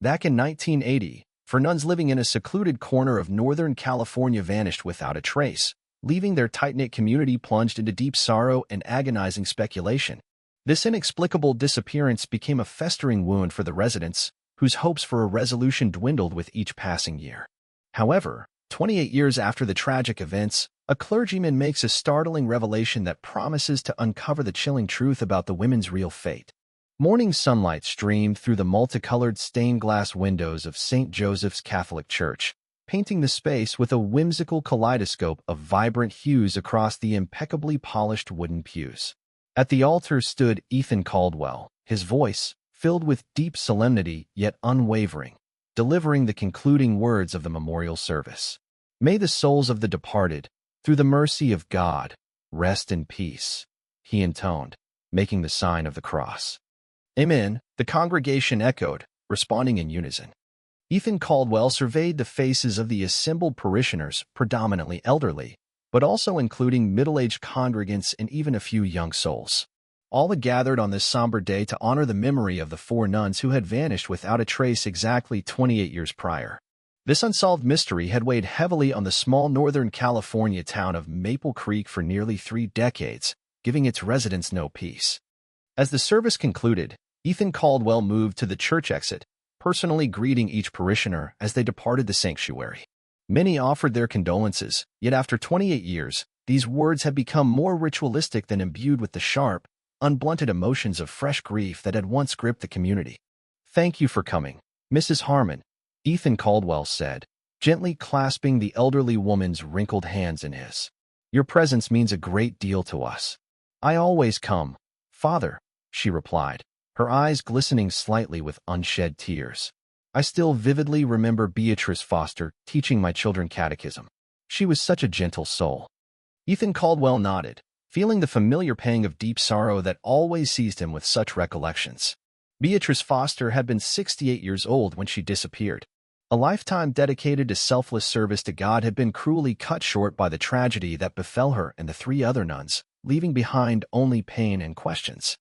Back in 1980, four nuns living in a secluded corner of Northern California vanished without a trace, leaving their tight-knit community plunged into deep sorrow and agonizing speculation. This inexplicable disappearance became a festering wound for the residents, whose hopes for a resolution dwindled with each passing year. However, 28 years after the tragic events, a clergyman makes a startling revelation that promises to uncover the chilling truth about the women's real fate. Morning sunlight streamed through the multicolored stained glass windows of St. Joseph's Catholic Church, painting the space with a whimsical kaleidoscope of vibrant hues across the impeccably polished wooden pews. At the altar stood Ethan Caldwell, his voice, filled with deep solemnity yet unwavering, delivering the concluding words of the memorial service. "May the souls of the departed, through the mercy of God, rest in peace," he intoned, making the sign of the cross. "Amen," the congregation echoed, responding in unison. Ethan Caldwell surveyed the faces of the assembled parishioners, predominantly elderly, but also including middle-aged congregants and even a few young souls. All had gathered on this somber day to honor the memory of the four nuns who had vanished without a trace exactly 28 years prior. This unsolved mystery had weighed heavily on the small Northern California town of Maple Creek for nearly 3 decades, giving its residents no peace. As the service concluded, Ethan Caldwell moved to the church exit, personally greeting each parishioner as they departed the sanctuary. Many offered their condolences, yet after 28 years, these words had become more ritualistic than imbued with the sharp, unblunted emotions of fresh grief that had once gripped the community. "Thank you for coming, Mrs. Harmon," Ethan Caldwell said, gently clasping the elderly woman's wrinkled hands in his. "Your presence means a great deal to us." "I always come, Father," she replied, her eyes glistening slightly with unshed tears. "I still vividly remember Beatrice Foster teaching my children catechism. She was such a gentle soul." Ethan Caldwell nodded, feeling the familiar pang of deep sorrow that always seized him with such recollections. Beatrice Foster had been 68 years old when she disappeared. A lifetime dedicated to selfless service to God had been cruelly cut short by the tragedy that befell her and the 3 other nuns, leaving behind only pain and questions.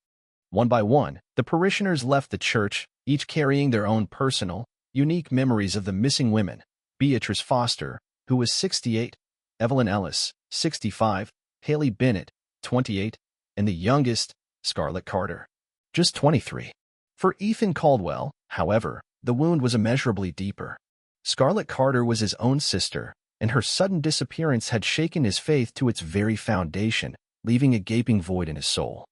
One by one, the parishioners left the church, each carrying their own personal, unique memories of the missing women: Beatrice Foster, who was 68, Evelyn Ellis, 65, Haley Bennett, 28, and the youngest, Scarlett Carter, just 23. For Ethan Caldwell, however, the wound was immeasurably deeper. Scarlett Carter was his own sister, and her sudden disappearance had shaken his faith to its very foundation, leaving a gaping void in his soul.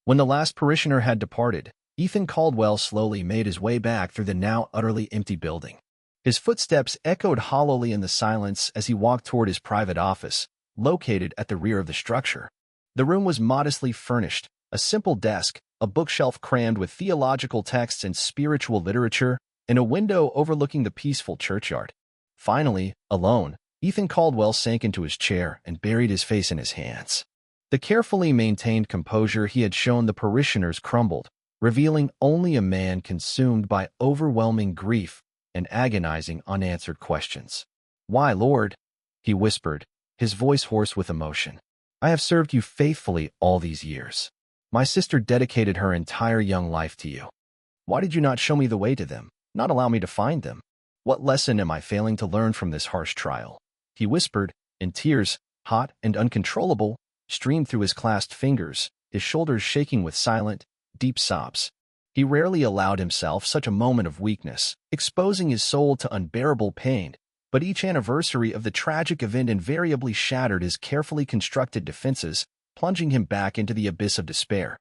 When the last parishioner had departed, Ethan Caldwell slowly made his way back through the now utterly empty building. His footsteps echoed hollowly in the silence as he walked toward his private office, located at the rear of the structure. The room was modestly furnished, a simple desk, a bookshelf crammed with theological texts and spiritual literature, and a window overlooking the peaceful churchyard. Finally, alone, Ethan Caldwell sank into his chair and buried his face in his hands. The carefully maintained composure he had shown the parishioners crumbled, revealing only a man consumed by overwhelming grief and agonizing unanswered questions. "Why, Lord?" he whispered, his voice hoarse with emotion. "I have served you faithfully all these years. My sister dedicated her entire young life to you. Why did you not show me the way to them, not allow me to find them? What lesson am I failing to learn from this harsh trial?" He whispered, and tears, hot and uncontrollable, streamed through his clasped fingers, his shoulders shaking with silent, deep sobs. He rarely allowed himself such a moment of weakness, exposing his soul to unbearable pain, but each anniversary of the tragic event invariably shattered his carefully constructed defenses, plunging him back into the abyss of despair.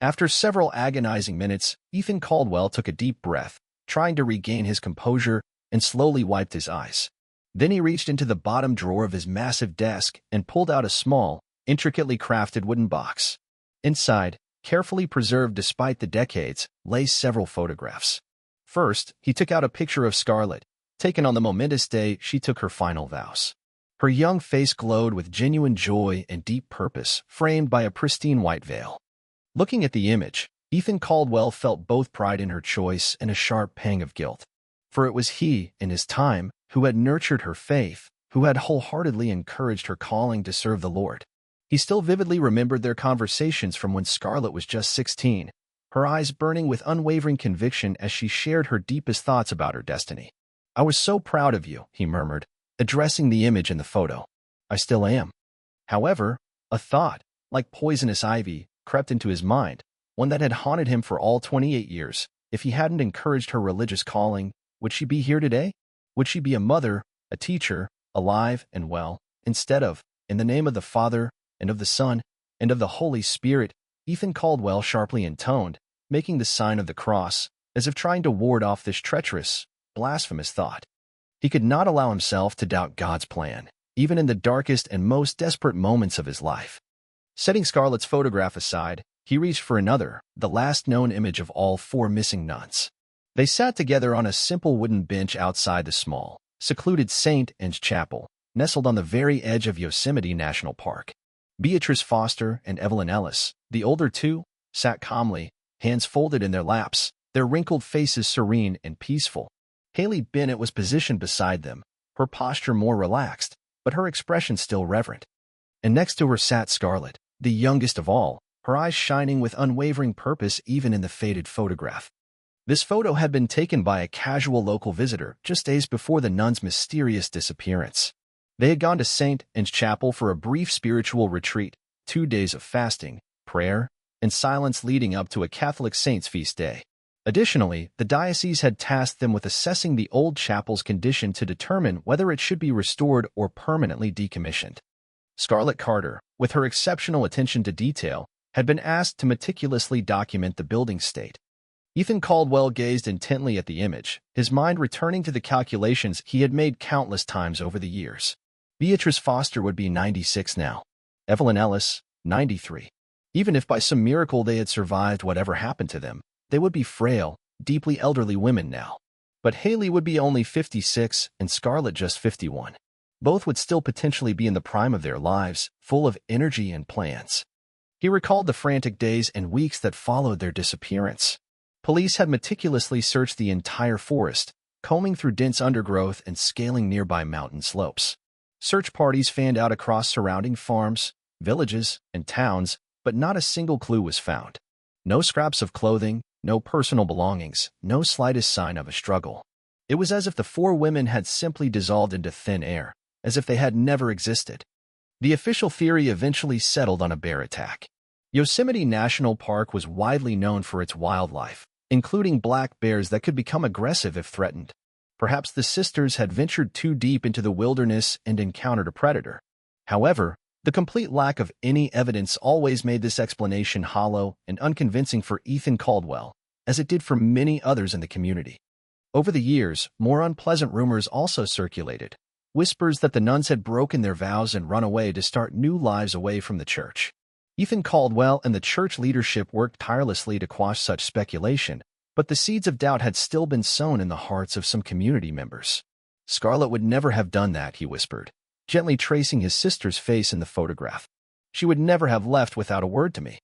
After several agonizing minutes, Ethan Caldwell took a deep breath, trying to regain his composure, and slowly wiped his eyes. Then he reached into the bottom drawer of his massive desk and pulled out a small, intricately crafted wooden box. Inside, carefully preserved despite the decades, lay several photographs. First, he took out a picture of Scarlett, taken on the momentous day she took her final vows. Her young face glowed with genuine joy and deep purpose, framed by a pristine white veil. Looking at the image, Ethan Caldwell felt both pride in her choice and a sharp pang of guilt. For it was he, in his time, who had nurtured her faith, who had wholeheartedly encouraged her calling to serve the Lord. He still vividly remembered their conversations from when Scarlett was just 16, her eyes burning with unwavering conviction as she shared her deepest thoughts about her destiny. "I was so proud of you," he murmured, addressing the image in the photo. "I still am." However, a thought, like poisonous ivy, crept into his mind, one that had haunted him for all 28 years. If he hadn't encouraged her religious calling, would she be here today? Would she be a mother, a teacher, alive and well, instead of, "In the name of the Father, and of the Son, and of the Holy Spirit," Ethan Caldwell sharply intoned, making the sign of the cross, as if trying to ward off this treacherous, blasphemous thought. He could not allow himself to doubt God's plan, even in the darkest and most desperate moments of his life. Setting Scarlett's photograph aside, he reached for another, the last known image of all 4 missing nuns. They sat together on a simple wooden bench outside the small, secluded St. Anne's Chapel, nestled on the very edge of Yosemite National Park. Beatrice Foster and Evelyn Ellis, the older two, sat calmly, hands folded in their laps, their wrinkled faces serene and peaceful. Haley Bennett was positioned beside them, her posture more relaxed, but her expression still reverent. And next to her sat Scarlett, the youngest of all, her eyes shining with unwavering purpose even in the faded photograph. This photo had been taken by a casual local visitor just days before the nuns' mysterious disappearance. They had gone to St. Anne's Chapel for a brief spiritual retreat, 2 days of fasting, prayer, and silence leading up to a Catholic saint's feast day. Additionally, the diocese had tasked them with assessing the old chapel's condition to determine whether it should be restored or permanently decommissioned. Scarlett Carter, with her exceptional attention to detail, had been asked to meticulously document the building's state. Ethan Caldwell gazed intently at the image, his mind returning to the calculations he had made countless times over the years. Beatrice Foster would be 96 now. Evelyn Ellis, 93. Even if by some miracle they had survived whatever happened to them, they would be frail, deeply elderly women now. But Haley would be only 56 and Scarlett just 51. Both would still potentially be in the prime of their lives, full of energy and plans. He recalled the frantic days and weeks that followed their disappearance. Police had meticulously searched the entire forest, combing through dense undergrowth and scaling nearby mountain slopes. Search parties fanned out across surrounding farms, villages, and towns, but not a single clue was found. No scraps of clothing, no personal belongings, no slightest sign of a struggle. It was as if the 4 women had simply dissolved into thin air, as if they had never existed. The official theory eventually settled on a bear attack. Yosemite National Park was widely known for its wildlife, including black bears that could become aggressive if threatened. Perhaps the sisters had ventured too deep into the wilderness and encountered a predator. However, the complete lack of any evidence always made this explanation hollow and unconvincing for Ethan Caldwell, as it did for many others in the community. Over the years, more unpleasant rumors also circulated, whispers that the nuns had broken their vows and run away to start new lives away from the church. Ethan Caldwell and the church leadership worked tirelessly to quash such speculation, but the seeds of doubt had still been sown in the hearts of some community members. "Scarlett would never have done that," he whispered, gently tracing his sister's face in the photograph. "She would never have left without a word to me."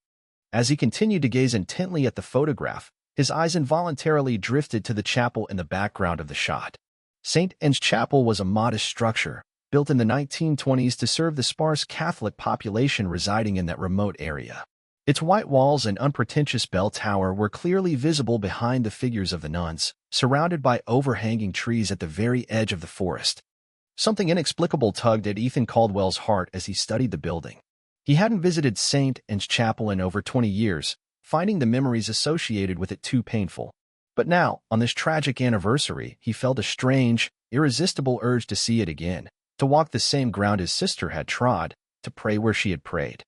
As he continued to gaze intently at the photograph, his eyes involuntarily drifted to the chapel in the background of the shot. St. Anne's Chapel was a modest structure, built in the 1920s to serve the sparse Catholic population residing in that remote area. Its white walls and unpretentious bell tower were clearly visible behind the figures of the nuns, surrounded by overhanging trees at the very edge of the forest. Something inexplicable tugged at Ethan Caldwell's heart as he studied the building. He hadn't visited St. Anne's Chapel in over 20 years, finding the memories associated with it too painful. But now, on this tragic anniversary, he felt a strange, irresistible urge to see it again, to walk the same ground his sister had trod, to pray where she had prayed.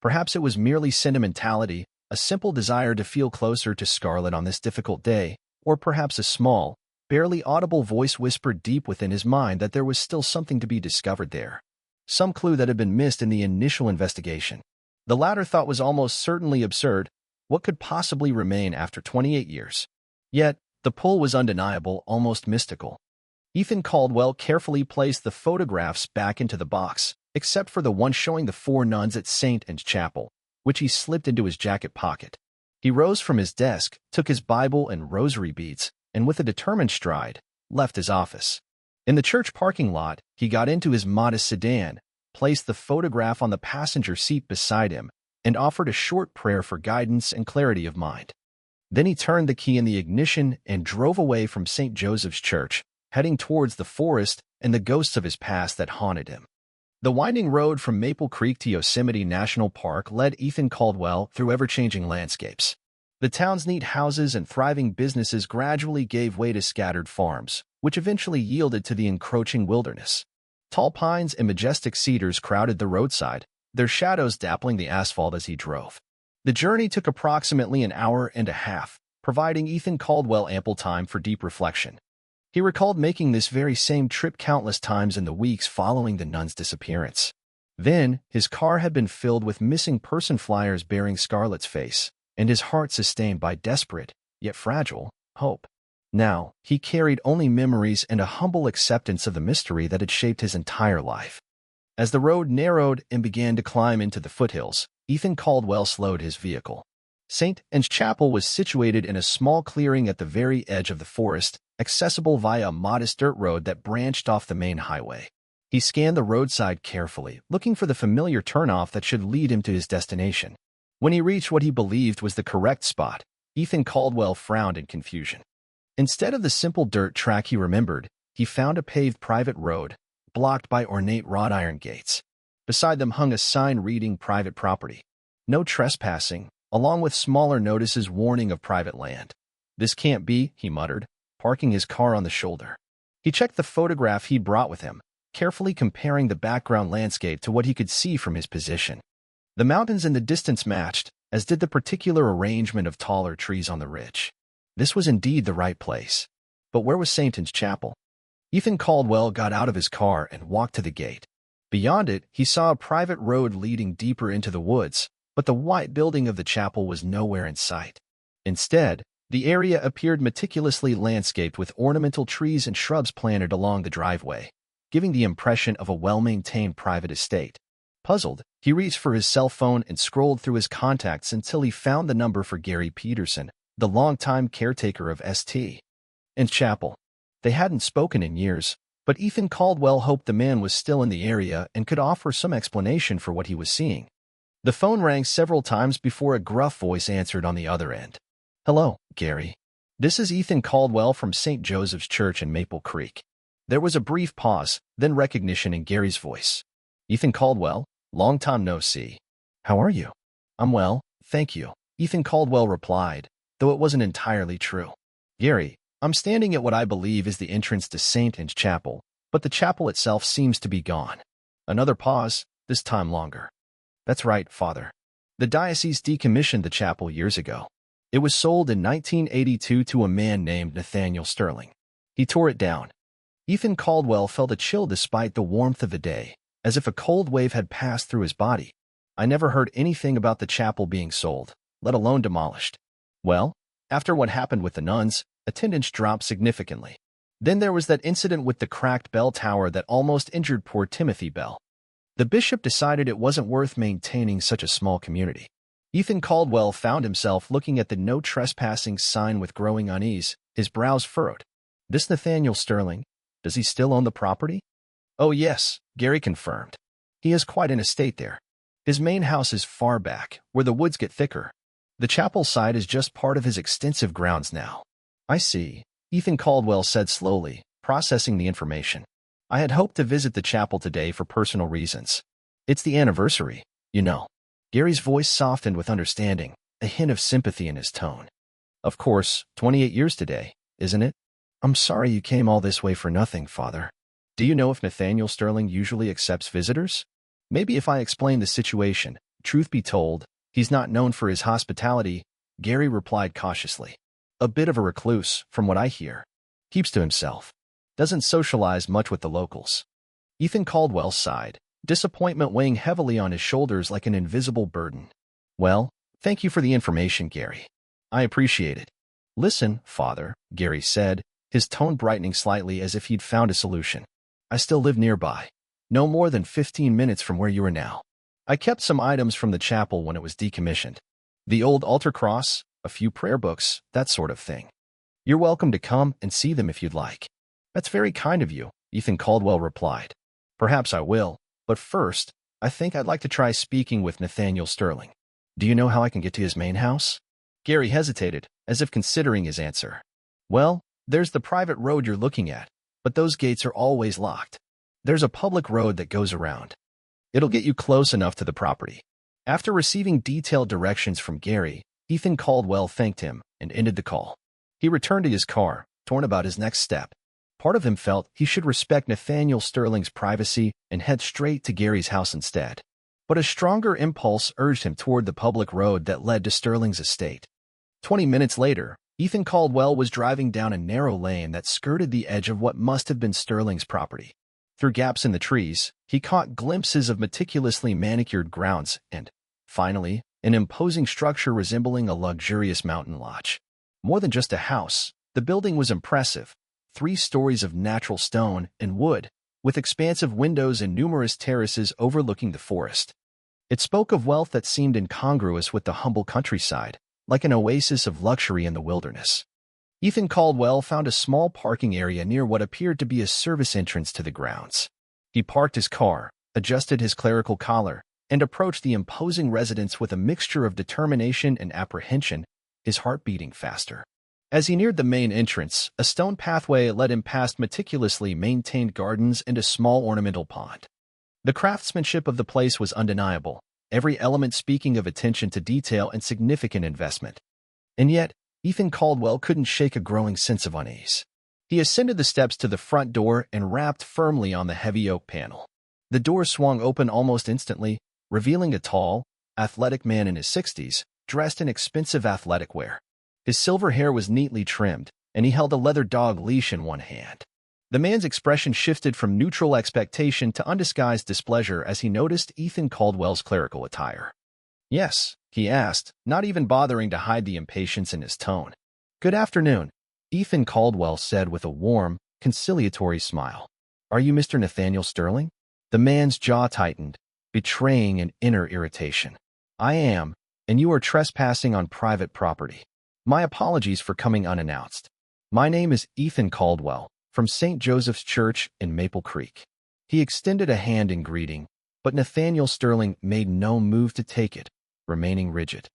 Perhaps it was merely sentimentality, a simple desire to feel closer to Scarlett on this difficult day, or perhaps a small, barely audible voice whispered deep within his mind that there was still something to be discovered there. Some clue that had been missed in the initial investigation. The latter thought was almost certainly absurd. What could possibly remain after 28 years? Yet, the pull was undeniable, almost mystical. Ethan Caldwell carefully placed the photographs back into the box, except for the one showing the 4 nuns at St. Anne's Chapel, which he slipped into his jacket pocket. He rose from his desk, took his Bible and rosary beads, and with a determined stride, left his office. In the church parking lot, he got into his modest sedan, placed the photograph on the passenger seat beside him, and offered a short prayer for guidance and clarity of mind. Then he turned the key in the ignition and drove away from St. Joseph's Church, heading towards the forest and the ghosts of his past that haunted him. The winding road from Maple Creek to Yosemite National Park led Ethan Caldwell through ever-changing landscapes. The town's neat houses and thriving businesses gradually gave way to scattered farms, which eventually yielded to the encroaching wilderness. Tall pines and majestic cedars crowded the roadside, their shadows dappling the asphalt as he drove. The journey took approximately an hour and a half, providing Ethan Caldwell ample time for deep reflection. He recalled making this very same trip countless times in the weeks following the Nuns' disappearance. Then, his car had been filled with missing person flyers bearing Scarlett's face, and his heart sustained by desperate, yet fragile, hope. Now, he carried only memories and a humble acceptance of the mystery that had shaped his entire life. As the road narrowed and began to climb into the foothills, Ethan Caldwell slowed his vehicle. St. Anne's Chapel was situated in a small clearing at the very edge of the forest, accessible via a modest dirt road that branched off the main highway. He scanned the roadside carefully, looking for the familiar turnoff that should lead him to his destination. When he reached what he believed was the correct spot, Ethan Caldwell frowned in confusion. Instead of the simple dirt track he remembered, he found a paved private road, blocked by ornate wrought iron gates. Beside them hung a sign reading private property. No trespassing, along with smaller notices warning of private land. This can't be, he muttered, parking his car on the shoulder. He checked the photograph he'd brought with him, carefully comparing the background landscape to what he could see from his position. The mountains in the distance matched, as did the particular arrangement of taller trees on the ridge. This was indeed the right place. But where was St. Anne's Chapel? Ethan Caldwell got out of his car and walked to the gate. Beyond it, he saw a private road leading deeper into the woods, but the white building of the chapel was nowhere in sight. Instead, the area appeared meticulously landscaped with ornamental trees and shrubs planted along the driveway, giving the impression of a well-maintained private estate. Puzzled, he reached for his cell phone and scrolled through his contacts until he found the number for Gary Peterson, the longtime caretaker of St. Anne's Chapel. They hadn't spoken in years, but Ethan Caldwell hoped the man was still in the area and could offer some explanation for what he was seeing. The phone rang several times before a gruff voice answered on the other end. "Hello, Gary. This is Ethan Caldwell from St. Joseph's Church in Maple Creek." There was a brief pause, then recognition in Gary's voice. "Ethan Caldwell, long time no see. How are you?" "I'm well, thank you," Ethan Caldwell replied, though it wasn't entirely true. "Gary, I'm standing at what I believe is the entrance to St. Anne's Chapel, but the chapel itself seems to be gone." Another pause, this time longer. "That's right, Father. The diocese decommissioned the chapel years ago. It was sold in 1982 to a man named Nathaniel Sterling. He tore it down." Ethan Caldwell felt a chill despite the warmth of the day, as if a cold wave had passed through his body. "I never heard anything about the chapel being sold, let alone demolished." "Well, after what happened with the nuns, attendance dropped significantly. Then there was that incident with the cracked bell tower that almost injured poor Timothy Bell. The bishop decided it wasn't worth maintaining such a small community." Ethan Caldwell found himself looking at the no trespassing sign with growing unease, his brows furrowed. "This Nathaniel Sterling, does he still own the property?" "Oh yes," Gary confirmed. "He has quite an estate there. His main house is far back, where the woods get thicker. The chapel side is just part of his extensive grounds now." "I see," Ethan Caldwell said slowly, processing the information. "I had hoped to visit the chapel today for personal reasons. It's the anniversary, you know." Gary's voice softened with understanding, a hint of sympathy in his tone. "Of course, 28 years today, isn't it?" "I'm sorry you came all this way for nothing, Father. Do you know if Nathaniel Sterling usually accepts visitors? Maybe if I explain the situation, truth be told, he's not known for his hospitality," Gary replied cautiously. "A bit of a recluse, from what I hear. Keeps to himself. Doesn't socialize much with the locals." Ethan Caldwell sighed, disappointment weighing heavily on his shoulders like an invisible burden. "Well, thank you for the information, Gary. I appreciate it." "Listen, Father," Gary said, his tone brightening slightly as if he'd found a solution. "I still live nearby, no more than 15 minutes from where you are now. I kept some items from the chapel when it was decommissioned. The old altar cross, a few prayer books, that sort of thing. You're welcome to come and see them if you'd like." "That's very kind of you," Ethan Caldwell replied. "Perhaps I will, but first, I think I'd like to try speaking with Nathaniel Sterling. Do you know how I can get to his main house?" Gary hesitated, as if considering his answer. Well, there's the private road you're looking at, but those gates are always locked. There's a public road that goes around. It'll get you close enough to the property. After receiving detailed directions from Gary, Ethan Caldwell thanked him and ended the call. He returned to his car, torn about his next step. Part of him felt he should respect Nathaniel Sterling's privacy and head straight to Gary's house instead. But a stronger impulse urged him toward the public road that led to Sterling's estate. 20 minutes later, Ethan Caldwell was driving down a narrow lane that skirted the edge of what must have been Sterling's property. Through gaps in the trees, he caught glimpses of meticulously manicured grounds and, finally, an imposing structure resembling a luxurious mountain lodge. More than just a house, the building was impressive. 3 stories of natural stone and wood, with expansive windows and numerous terraces overlooking the forest. It spoke of wealth that seemed incongruous with the humble countryside, like an oasis of luxury in the wilderness. Ethan Caldwell found a small parking area near what appeared to be a service entrance to the grounds. He parked his car, adjusted his clerical collar, and approached the imposing residence with a mixture of determination and apprehension, his heart beating faster. As he neared the main entrance, a stone pathway led him past meticulously maintained gardens and a small ornamental pond. The craftsmanship of the place was undeniable, every element speaking of attention to detail and significant investment. And yet, Ethan Caldwell couldn't shake a growing sense of unease. He ascended the steps to the front door and rapped firmly on the heavy oak panel. The door swung open almost instantly, revealing a tall, athletic man in his 60s, dressed in expensive athletic wear. His silver hair was neatly trimmed, and he held a leather dog leash in one hand. The man's expression shifted from neutral expectation to undisguised displeasure as he noticed Ethan Caldwell's clerical attire. "Yes," he asked, not even bothering to hide the impatience in his tone. "Good afternoon," Ethan Caldwell said with a warm, conciliatory smile. "Are you Mr. Nathaniel Sterling?" The man's jaw tightened, betraying an inner irritation. "I am, and you are trespassing on private property. My apologies for coming unannounced. My name is Ethan Caldwell, from St. Joseph's Church in Maple Creek." He extended a hand in greeting, but Nathaniel Sterling made no move to take it, remaining rigid.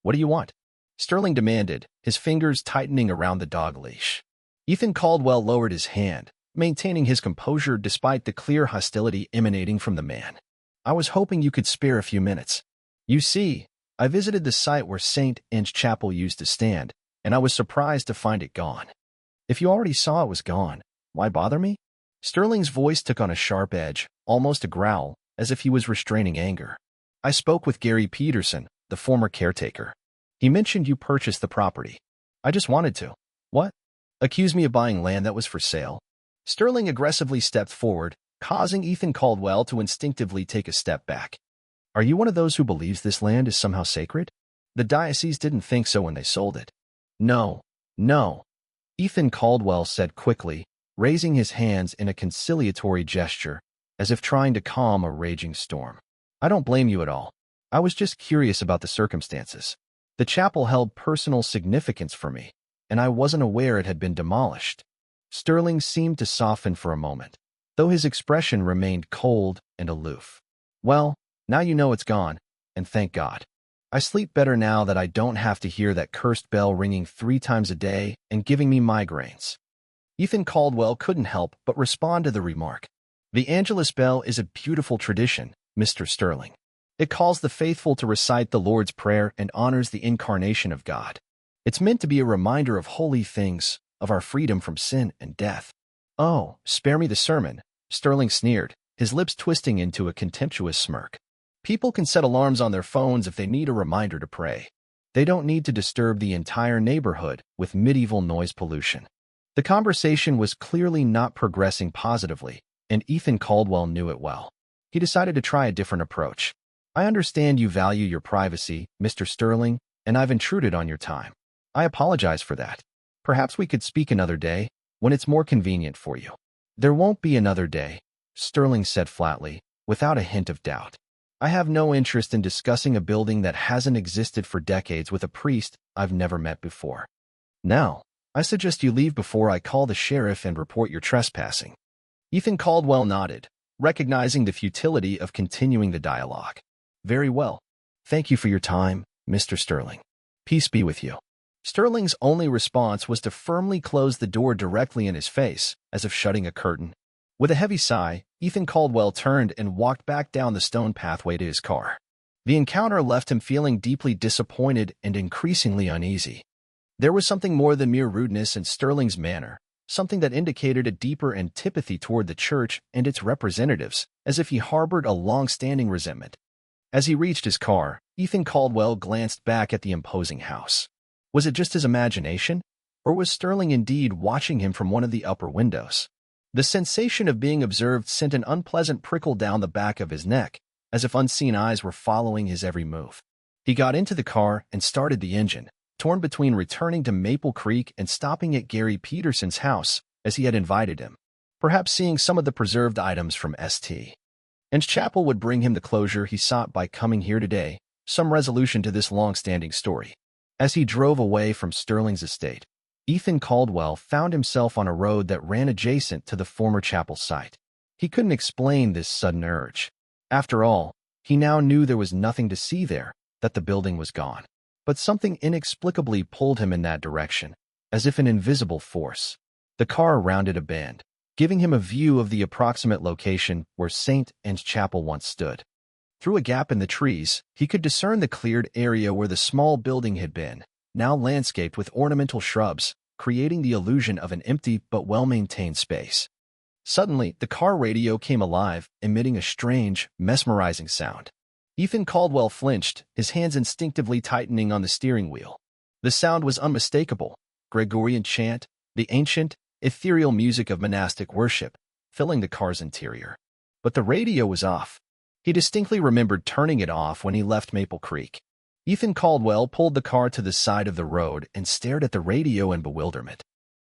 "What do you want?" Sterling demanded, his fingers tightening around the dog leash. Ethan Caldwell lowered his hand, maintaining his composure despite the clear hostility emanating from the man. "I was hoping you could spare a few minutes. You see, I visited the site where St. Anne's Chapel used to stand, and I was surprised to find it gone." "If you already saw it was gone, why bother me?" Sterling's voice took on a sharp edge, almost a growl, as if he was restraining anger. "I spoke with Gary Peterson, the former caretaker. He mentioned you purchased the property. I just wanted to." "What? Accuse me of buying land that was for sale?" Sterling aggressively stepped forward, causing Ethan Caldwell to instinctively take a step back. "Are you one of those who believes this land is somehow sacred? The diocese didn't think so when they sold it." No, Ethan Caldwell said quickly, raising his hands in a conciliatory gesture, as if trying to calm a raging storm. "I don't blame you at all. I was just curious about the circumstances. The chapel held personal significance for me, and I wasn't aware it had been demolished." Sterling seemed to soften for a moment, though his expression remained cold and aloof. "Well, now you know it's gone, and thank God. I sleep better now that I don't have to hear that cursed bell ringing 3 times a day and giving me migraines." Ethan Caldwell couldn't help but respond to the remark. "The Angelus bell is a beautiful tradition, Mr. Sterling. It calls the faithful to recite the Lord's Prayer and honors the incarnation of God. It's meant to be a reminder of holy things, of our freedom from sin and death." "Oh, spare me the sermon," Sterling sneered, his lips twisting into a contemptuous smirk. "People can set alarms on their phones if they need a reminder to pray. They don't need to disturb the entire neighborhood with medieval noise pollution." The conversation was clearly not progressing positively, and Ethan Caldwell knew it well. He decided to try a different approach. "I understand you value your privacy, Mr. Sterling, and I've intruded on your time. I apologize for that. Perhaps we could speak another day, when it's more convenient for you." "There won't be another day," Sterling said flatly, without a hint of doubt. "I have no interest in discussing a building that hasn't existed for decades with a priest I've never met before. Now, I suggest you leave before I call the sheriff and report your trespassing." Ethan Caldwell nodded, recognizing the futility of continuing the dialogue. "Very well. Thank you for your time, Mr. Sterling. Peace be with you." Sterling's only response was to firmly close the door directly in his face, as if shutting a curtain. With a heavy sigh, Ethan Caldwell turned and walked back down the stone pathway to his car. The encounter left him feeling deeply disappointed and increasingly uneasy. There was something more than mere rudeness in Sterling's manner, something that indicated a deeper antipathy toward the church and its representatives, as if he harbored a long-standing resentment. As he reached his car, Ethan Caldwell glanced back at the imposing house. Was it just his imagination, or was Sterling indeed watching him from one of the upper windows? The sensation of being observed sent an unpleasant prickle down the back of his neck, as if unseen eyes were following his every move. He got into the car and started the engine, torn between returning to Maple Creek and stopping at Gary Peterson's house, as he had invited him. Perhaps seeing some of the preserved items from St. Anne's Chapel would bring him the closure he sought by coming here today, some resolution to this long-standing story. As he drove away from Sterling's estate, Ethan Caldwell found himself on a road that ran adjacent to the former chapel site. He couldn't explain this sudden urge. After all, he now knew there was nothing to see there, that the building was gone. But something inexplicably pulled him in that direction, as if an invisible force. The car rounded a bend, giving him a view of the approximate location where St. Anne's Chapel once stood. Through a gap in the trees, he could discern the cleared area where the small building had been, now landscaped with ornamental shrubs, creating the illusion of an empty but well-maintained space. Suddenly, the car radio came alive, emitting a strange, mesmerizing sound. Ethan Caldwell flinched, his hands instinctively tightening on the steering wheel. The sound was unmistakable, Gregorian chant, the ancient, ethereal music of monastic worship, filling the car's interior. But the radio was off. He distinctly remembered turning it off when he left Maple Creek. Ethan Caldwell pulled the car to the side of the road and stared at the radio in bewilderment.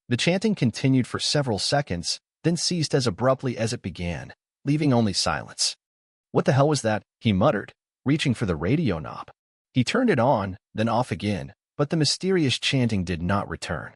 The chanting continued for several seconds, then ceased as abruptly as it began, leaving only silence. "What the hell was that?" he muttered, reaching for the radio knob. He turned it on, then off again, but the mysterious chanting did not return.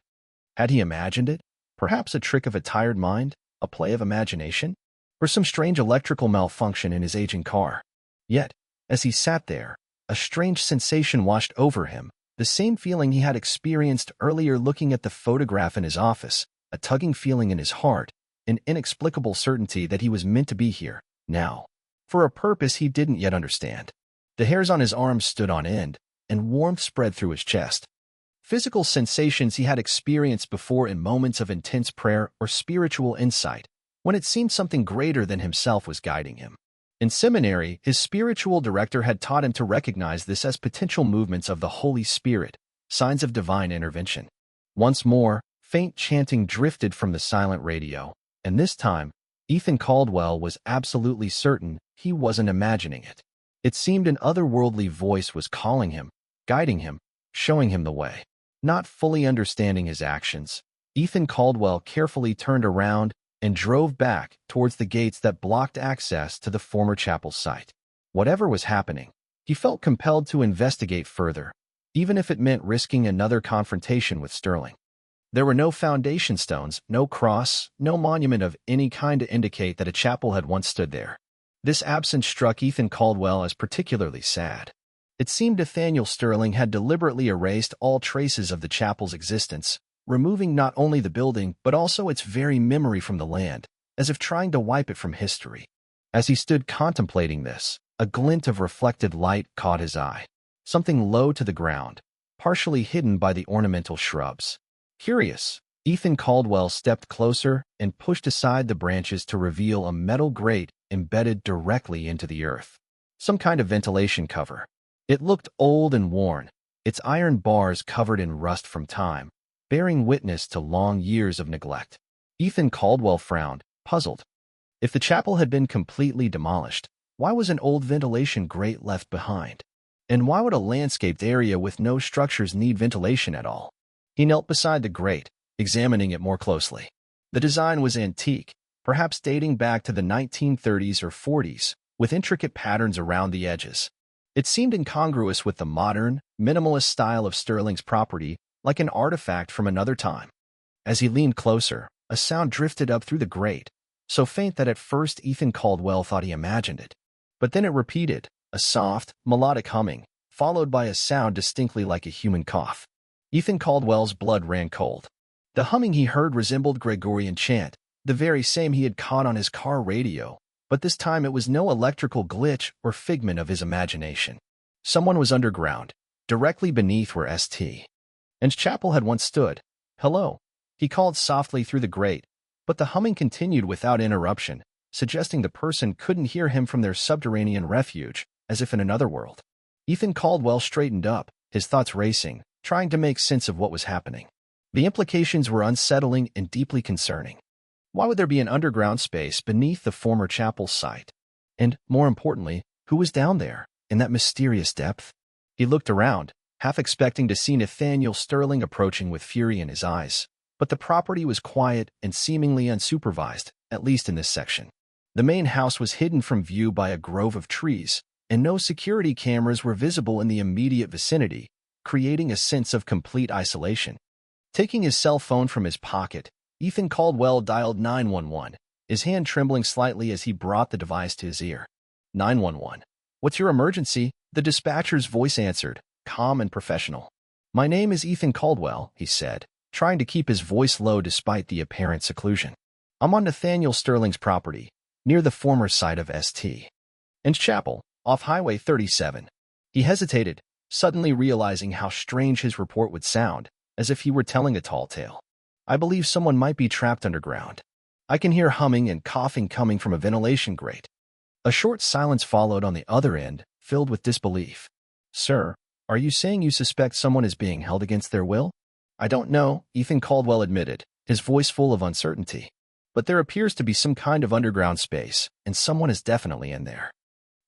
Had he imagined it? Perhaps a trick of a tired mind, a play of imagination? Or some strange electrical malfunction in his aging car? Yet, as he sat there, a strange sensation washed over him, the same feeling he had experienced earlier looking at the photograph in his office, a tugging feeling in his heart, an inexplicable certainty that he was meant to be here, now, for a purpose he didn't yet understand. The hairs on his arms stood on end, and warmth spread through his chest. Physical sensations he had experienced before in moments of intense prayer or spiritual insight, when it seemed something greater than himself was guiding him. In seminary, his spiritual director had taught him to recognize this as potential movements of the Holy Spirit, signs of divine intervention. Once more, faint chanting drifted from the silent radio, and this time, Ethan Caldwell was absolutely certain he wasn't imagining it. It seemed an otherworldly voice was calling him, guiding him, showing him the way. Not fully understanding his actions, Ethan Caldwell carefully turned around and drove back towards the gates that blocked access to the former chapel site. Whatever was happening, he felt compelled to investigate further, even if it meant risking another confrontation with Sterling. There were no foundation stones, no cross, no monument of any kind to indicate that a chapel had once stood there. This absence struck Ethan Caldwell as particularly sad. It seemed Nathaniel Sterling had deliberately erased all traces of the chapel's existence, removing not only the building but also its very memory from the land, as if trying to wipe it from history. As he stood contemplating this, a glint of reflected light caught his eye. Something low to the ground, partially hidden by the ornamental shrubs. Curious, Ethan Caldwell stepped closer and pushed aside the branches to reveal a metal grate embedded directly into the earth. Some kind of ventilation cover. It looked old and worn, its iron bars covered in rust from time, bearing witness to long years of neglect. Ethan Caldwell frowned, puzzled. If the chapel had been completely demolished, why was an old ventilation grate left behind? And why would a landscaped area with no structures need ventilation at all? He knelt beside the grate, examining it more closely. The design was antique, perhaps dating back to the 1930s or 40s, with intricate patterns around the edges. It seemed incongruous with the modern, minimalist style of Sterling's property, like an artifact from another time. As he leaned closer, a sound drifted up through the grate, so faint that at first Ethan Caldwell thought he imagined it. But then it repeated, a soft, melodic humming, followed by a sound distinctly like a human cough. Ethan Caldwell's blood ran cold. The humming he heard resembled Gregorian chant, the very same he had caught on his car radio, but this time it was no electrical glitch or figment of his imagination. Someone was underground, directly beneath where St. Anne's Chapel had once stood. "Hello," he called softly through the grate, but the humming continued without interruption, suggesting the person couldn't hear him from their subterranean refuge, as if in another world. Ethan Caldwell straightened up, his thoughts racing, trying to make sense of what was happening. The implications were unsettling and deeply concerning. Why would there be an underground space beneath the former chapel's site? And, more importantly, who was down there, in that mysterious depth? He looked around, half expecting to see Nathaniel Sterling approaching with fury in his eyes. But the property was quiet and seemingly unsupervised, at least in this section. The main house was hidden from view by a grove of trees, and no security cameras were visible in the immediate vicinity, creating a sense of complete isolation. Taking his cell phone from his pocket, Ethan Caldwell dialed 911, his hand trembling slightly as he brought the device to his ear. 911. "What's your emergency?" the dispatcher's voice answered, calm and professional. "My name is Ethan Caldwell," he said, trying to keep his voice low despite the apparent seclusion. "I'm on Nathaniel Sterling's property, near the former site of St. Anne's Chapel, off Highway 37. He hesitated, suddenly realizing how strange his report would sound, as if he were telling a tall tale. "I believe someone might be trapped underground. I can hear humming and coughing coming from a ventilation grate." A short silence followed on the other end, filled with disbelief. "Sir, are you saying you suspect someone is being held against their will?" "I don't know," Ethan Caldwell admitted, his voice full of uncertainty. "But there appears to be some kind of underground space, and someone is definitely in there.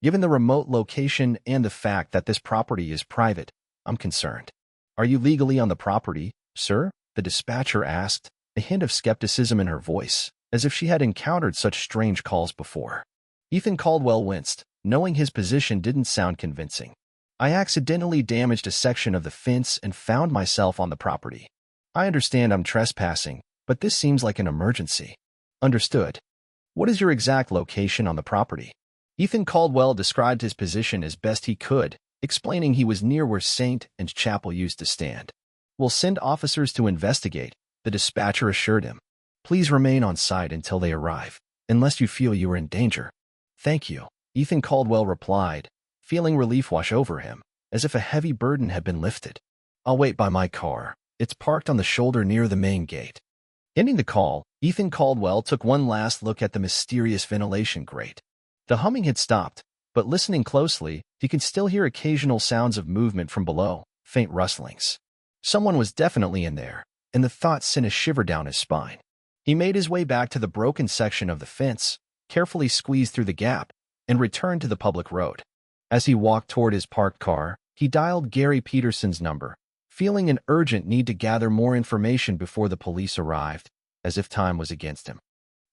Given the remote location and the fact that this property is private, I'm concerned." "Are you legally on the property, sir?" the dispatcher asked, a hint of skepticism in her voice, as if she had encountered such strange calls before. Ethan Caldwell winced, knowing his position didn't sound convincing. "I accidentally damaged a section of the fence and found myself on the property. I understand I'm trespassing, but this seems like an emergency." "Understood. What is your exact location on the property?" Ethan Caldwell described his position as best he could, explaining he was near where St. Anne's Chapel used to stand. "We'll send officers to investigate," the dispatcher assured him. "Please remain on site until they arrive, unless you feel you are in danger." "Thank you," Ethan Caldwell replied, feeling relief wash over him, as if a heavy burden had been lifted. "I'll wait by my car. It's parked on the shoulder near the main gate." Ending the call, Ethan Caldwell took one last look at the mysterious ventilation grate. The humming had stopped, but listening closely, he could still hear occasional sounds of movement from below, faint rustlings. Someone was definitely in there, and the thought sent a shiver down his spine. He made his way back to the broken section of the fence, carefully squeezed through the gap, and returned to the public road. As he walked toward his parked car, he dialed Gary Peterson's number, feeling an urgent need to gather more information before the police arrived, as if time was against him.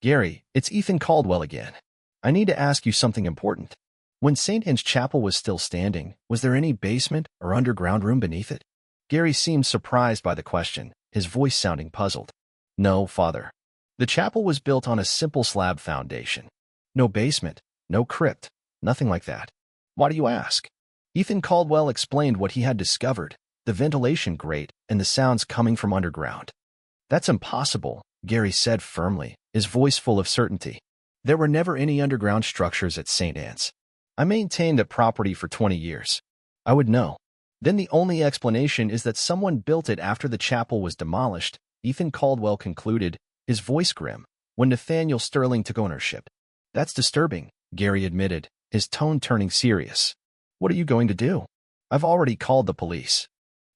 "Gary, it's Ethan Caldwell again. I need to ask you something important. When St. Anne's Chapel was still standing, was there any basement or underground room beneath it?" Gary seemed surprised by the question, his voice sounding puzzled. "No, Father. The chapel was built on a simple slab foundation. No basement, no crypt, nothing like that." "Why do you ask?" Ethan Caldwell explained what he had discovered, the ventilation grate and the sounds coming from underground. "That's impossible," Gary said firmly, his voice full of certainty. "There were never any underground structures at St. Anne's. I maintained that property for 20 years. I would know." "Then the only explanation is that someone built it after the chapel was demolished," Ethan Caldwell concluded, his voice grim, "when Nathaniel Sterling took ownership." "That's disturbing," Gary admitted, his tone turning serious. "What are you going to do?" "I've already called the police."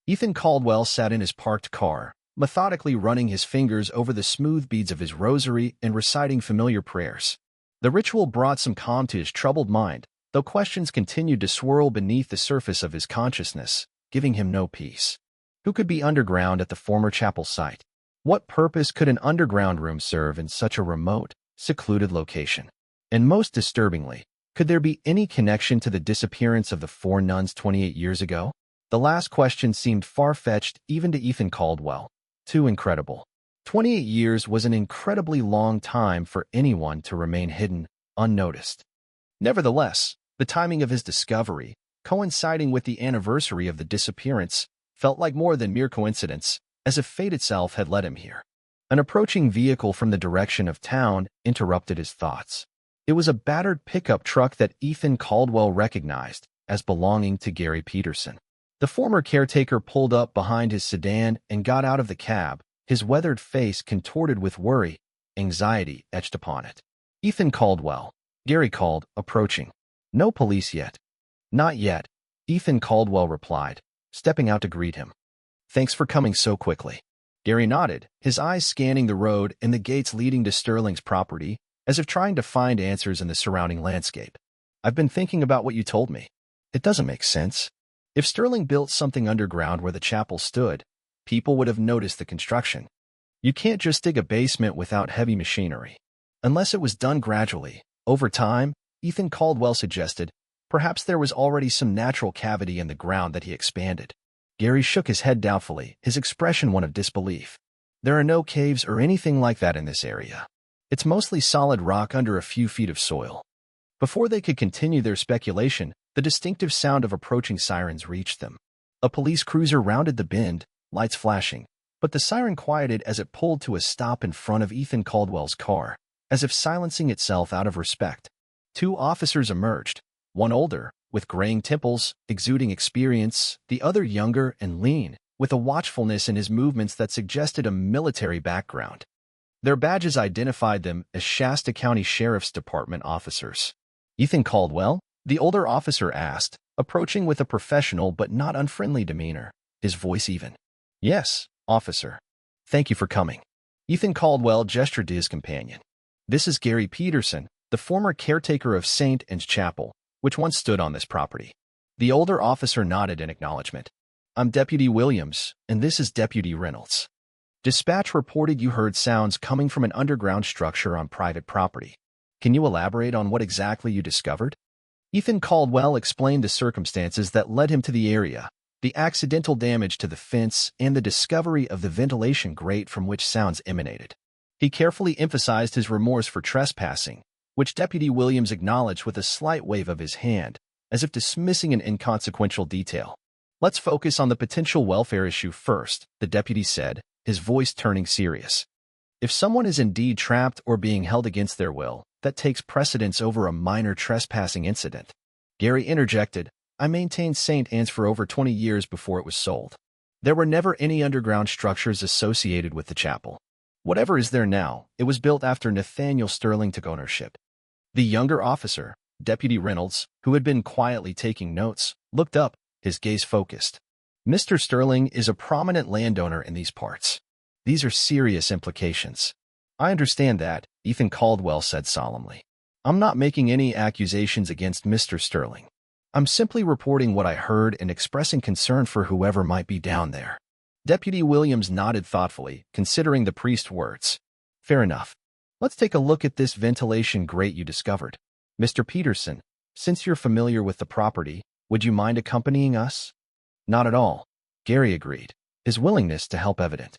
Ethan Caldwell sat in his parked car, methodically running his fingers over the smooth beads of his rosary and reciting familiar prayers. The ritual brought some calm to his troubled mind, though questions continued to swirl beneath the surface of his consciousness, giving him no peace. Who could be underground at the former chapel site? What purpose could an underground room serve in such a remote, secluded location? And most disturbingly, could there be any connection to the disappearance of the 4 nuns 28 years ago? The last question seemed far-fetched even to Ethan Caldwell. Too incredible. 28 years was an incredibly long time for anyone to remain hidden, unnoticed. Nevertheless, the timing of his discovery, coinciding with the anniversary of the disappearance, felt like more than mere coincidence, as if fate itself had led him here. An approaching vehicle from the direction of town interrupted his thoughts. It was a battered pickup truck that Ethan Caldwell recognized as belonging to Gary Peterson. The former caretaker pulled up behind his sedan and got out of the cab, his weathered face contorted with worry, anxiety etched upon it. "Ethan Caldwell," Gary called, approaching. "No police yet." "Not yet," Ethan Caldwell replied, stepping out to greet him. "Thanks for coming so quickly." Gary nodded, his eyes scanning the road and the gates leading to Sterling's property, as if trying to find answers in the surrounding landscape. "I've been thinking about what you told me. It doesn't make sense. If Sterling built something underground where the chapel stood, people would have noticed the construction. You can't just dig a basement without heavy machinery. Unless it was done gradually, over time, Ethan Caldwell suggested, perhaps there was already some natural cavity in the ground that he expanded. Gary shook his head doubtfully, his expression one of disbelief. "There are no caves or anything like that in this area. It's mostly solid rock under a few feet of soil." Before they could continue their speculation, the distinctive sound of approaching sirens reached them. A police cruiser rounded the bend, lights flashing, but the siren quieted as it pulled to a stop in front of Ethan Caldwell's car, as if silencing itself out of respect. Two officers emerged, one older, with graying temples, exuding experience, the other younger and lean, with a watchfulness in his movements that suggested a military background. Their badges identified them as Shasta County Sheriff's Department officers. "Ethan Caldwell?" the older officer asked, approaching with a professional but not unfriendly demeanor, his voice even. "Yes, officer. Thank you for coming." Ethan Caldwell gestured to his companion. "This is Gary Peterson, the former caretaker of St. Anne's Chapel, which once stood on this property." The older officer nodded in acknowledgement. "I'm Deputy Williams, and this is Deputy Reynolds. Dispatch reported you heard sounds coming from an underground structure on private property. Can you elaborate on what exactly you discovered?" Ethan Caldwell explained the circumstances that led him to the area, the accidental damage to the fence and the discovery of the ventilation grate from which sounds emanated. He carefully emphasized his remorse for trespassing, which Deputy Williams acknowledged with a slight wave of his hand, as if dismissing an inconsequential detail. "Let's focus on the potential welfare issue first," the deputy said, his voice turning serious. "If someone is indeed trapped or being held against their will, that takes precedence over a minor trespassing incident." Gary interjected, "I maintained St. Anne's for over 20 years before it was sold. There were never any underground structures associated with the chapel. Whatever is there now, it was built after Nathaniel Sterling took ownership." The younger officer, Deputy Reynolds, who had been quietly taking notes, looked up, his gaze focused. "Mr. Sterling is a prominent landowner in these parts. These are serious implications." "I understand that," Ethan Caldwell said solemnly. "I'm not making any accusations against Mr. Sterling. I'm simply reporting what I heard and expressing concern for whoever might be down there." Deputy Williams nodded thoughtfully, considering the priest's words. "Fair enough. Let's take a look at this ventilation grate you discovered. Mr. Peterson, since you're familiar with the property, would you mind accompanying us?" "Not at all," Gary agreed, his willingness to help evident.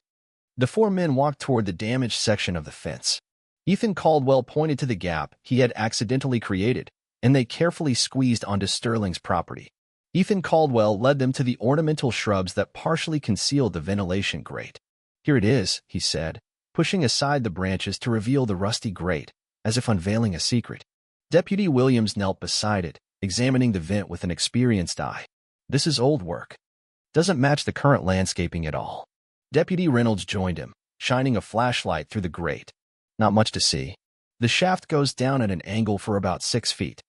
The four men walked toward the damaged section of the fence. Ethan Caldwell pointed to the gap he had accidentally created, and they carefully squeezed onto Sterling's property. Ethan Caldwell led them to the ornamental shrubs that partially concealed the ventilation grate. "Here it is," he said, pushing aside the branches to reveal the rusty grate, as if unveiling a secret. Deputy Williams knelt beside it, examining the vent with an experienced eye. "This is old work. Doesn't match the current landscaping at all." Deputy Reynolds joined him, shining a flashlight through the grate. "Not much to see. The shaft goes down at an angle for about 6 feet.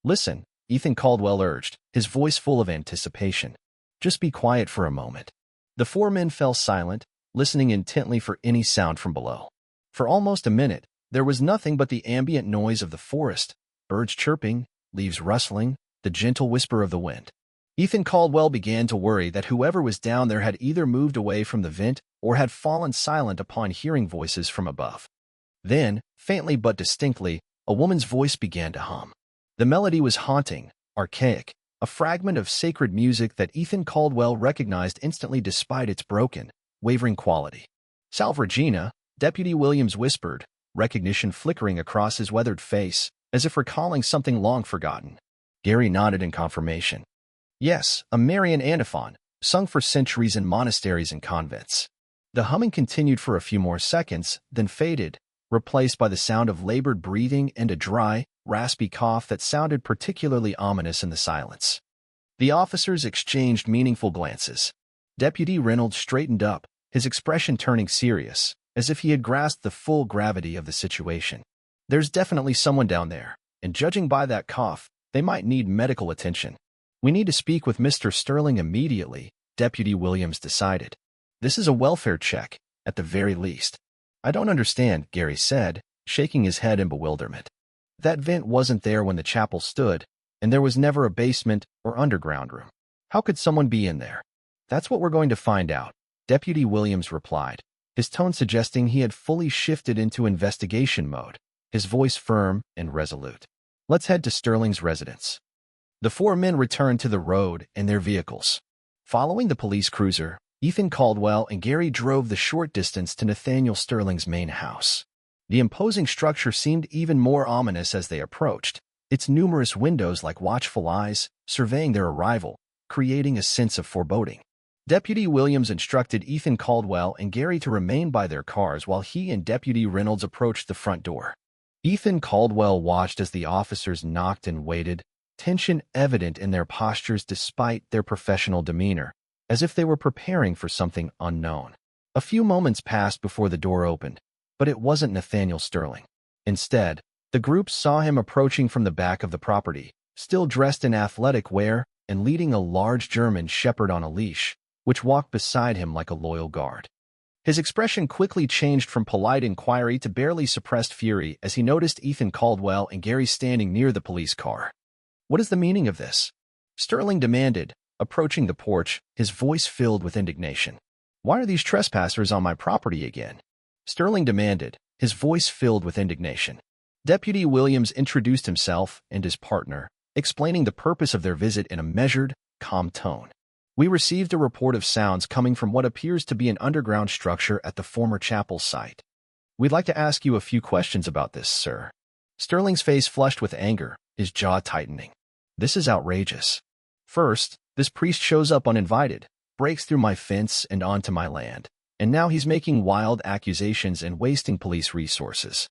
Listen," Ethan Caldwell urged, his voice full of anticipation. "Just be quiet for a moment." The four men fell silent, listening intently for any sound from below. For almost a minute, there was nothing but the ambient noise of the forest, birds chirping, leaves rustling, the gentle whisper of the wind. Ethan Caldwell began to worry that whoever was down there had either moved away from the vent or had fallen silent upon hearing voices from above. Then, faintly but distinctly, a woman's voice began to hum. The melody was haunting, archaic, a fragment of sacred music that Ethan Caldwell recognized instantly despite its broken, wavering quality. "Salve Regina," Deputy Williams whispered, recognition flickering across his weathered face, as if recalling something long forgotten. Gary nodded in confirmation. "Yes, a Marian antiphon, sung for centuries in monasteries and convents. The humming continued for a few more seconds, then faded, replaced by the sound of labored breathing and a dry, raspy cough that sounded particularly ominous in the silence. The officers exchanged meaningful glances. Deputy Reynolds straightened up, his expression turning serious, as if he had grasped the full gravity of the situation. There's definitely someone down there, and judging by that cough, they might need medical attention. We need to speak with Mr. Sterling immediately, Deputy Williams decided. This is a welfare check, at the very least. I don't understand, Gary said, shaking his head in bewilderment. That vent wasn't there when the chapel stood, and there was never a basement or underground room. How could someone be in there? That's what we're going to find out, Deputy Williams replied, his tone suggesting he had fully shifted into investigation mode, his voice firm and resolute. Let's head to Sterling's residence. The four men returned to the road in their vehicles. Following the police cruiser, Ethan Caldwell and Gary drove the short distance to Nathaniel Sterling's main house. The imposing structure seemed even more ominous as they approached, its numerous windows like watchful eyes, surveying their arrival, creating a sense of foreboding. Deputy Williams instructed Ethan Caldwell and Gary to remain by their cars while he and Deputy Reynolds approached the front door. Ethan Caldwell watched as the officers knocked and waited, tension evident in their postures despite their professional demeanor, as if they were preparing for something unknown. A few moments passed before the door opened, but it wasn't Nathaniel Sterling. Instead, the group saw him approaching from the back of the property, still dressed in athletic wear and leading a large German shepherd on a leash, which walked beside him like a loyal guard. His expression quickly changed from polite inquiry to barely suppressed fury as he noticed Ethan Caldwell and Gary standing near the police car. What is the meaning of this? Sterling demanded, approaching the porch, his voice filled with indignation. Why are these trespassers on my property again? Sterling demanded, his voice filled with indignation. Deputy Williams introduced himself and his partner, explaining the purpose of their visit in a measured, calm tone. We received a report of sounds coming from what appears to be an underground structure at the former chapel site. We'd like to ask you a few questions about this, sir. Sterling's face flushed with anger, his jaw tightening. This is outrageous. First, this priest shows up uninvited, breaks through my fence and onto my land, and now he's making wild accusations and wasting police resources.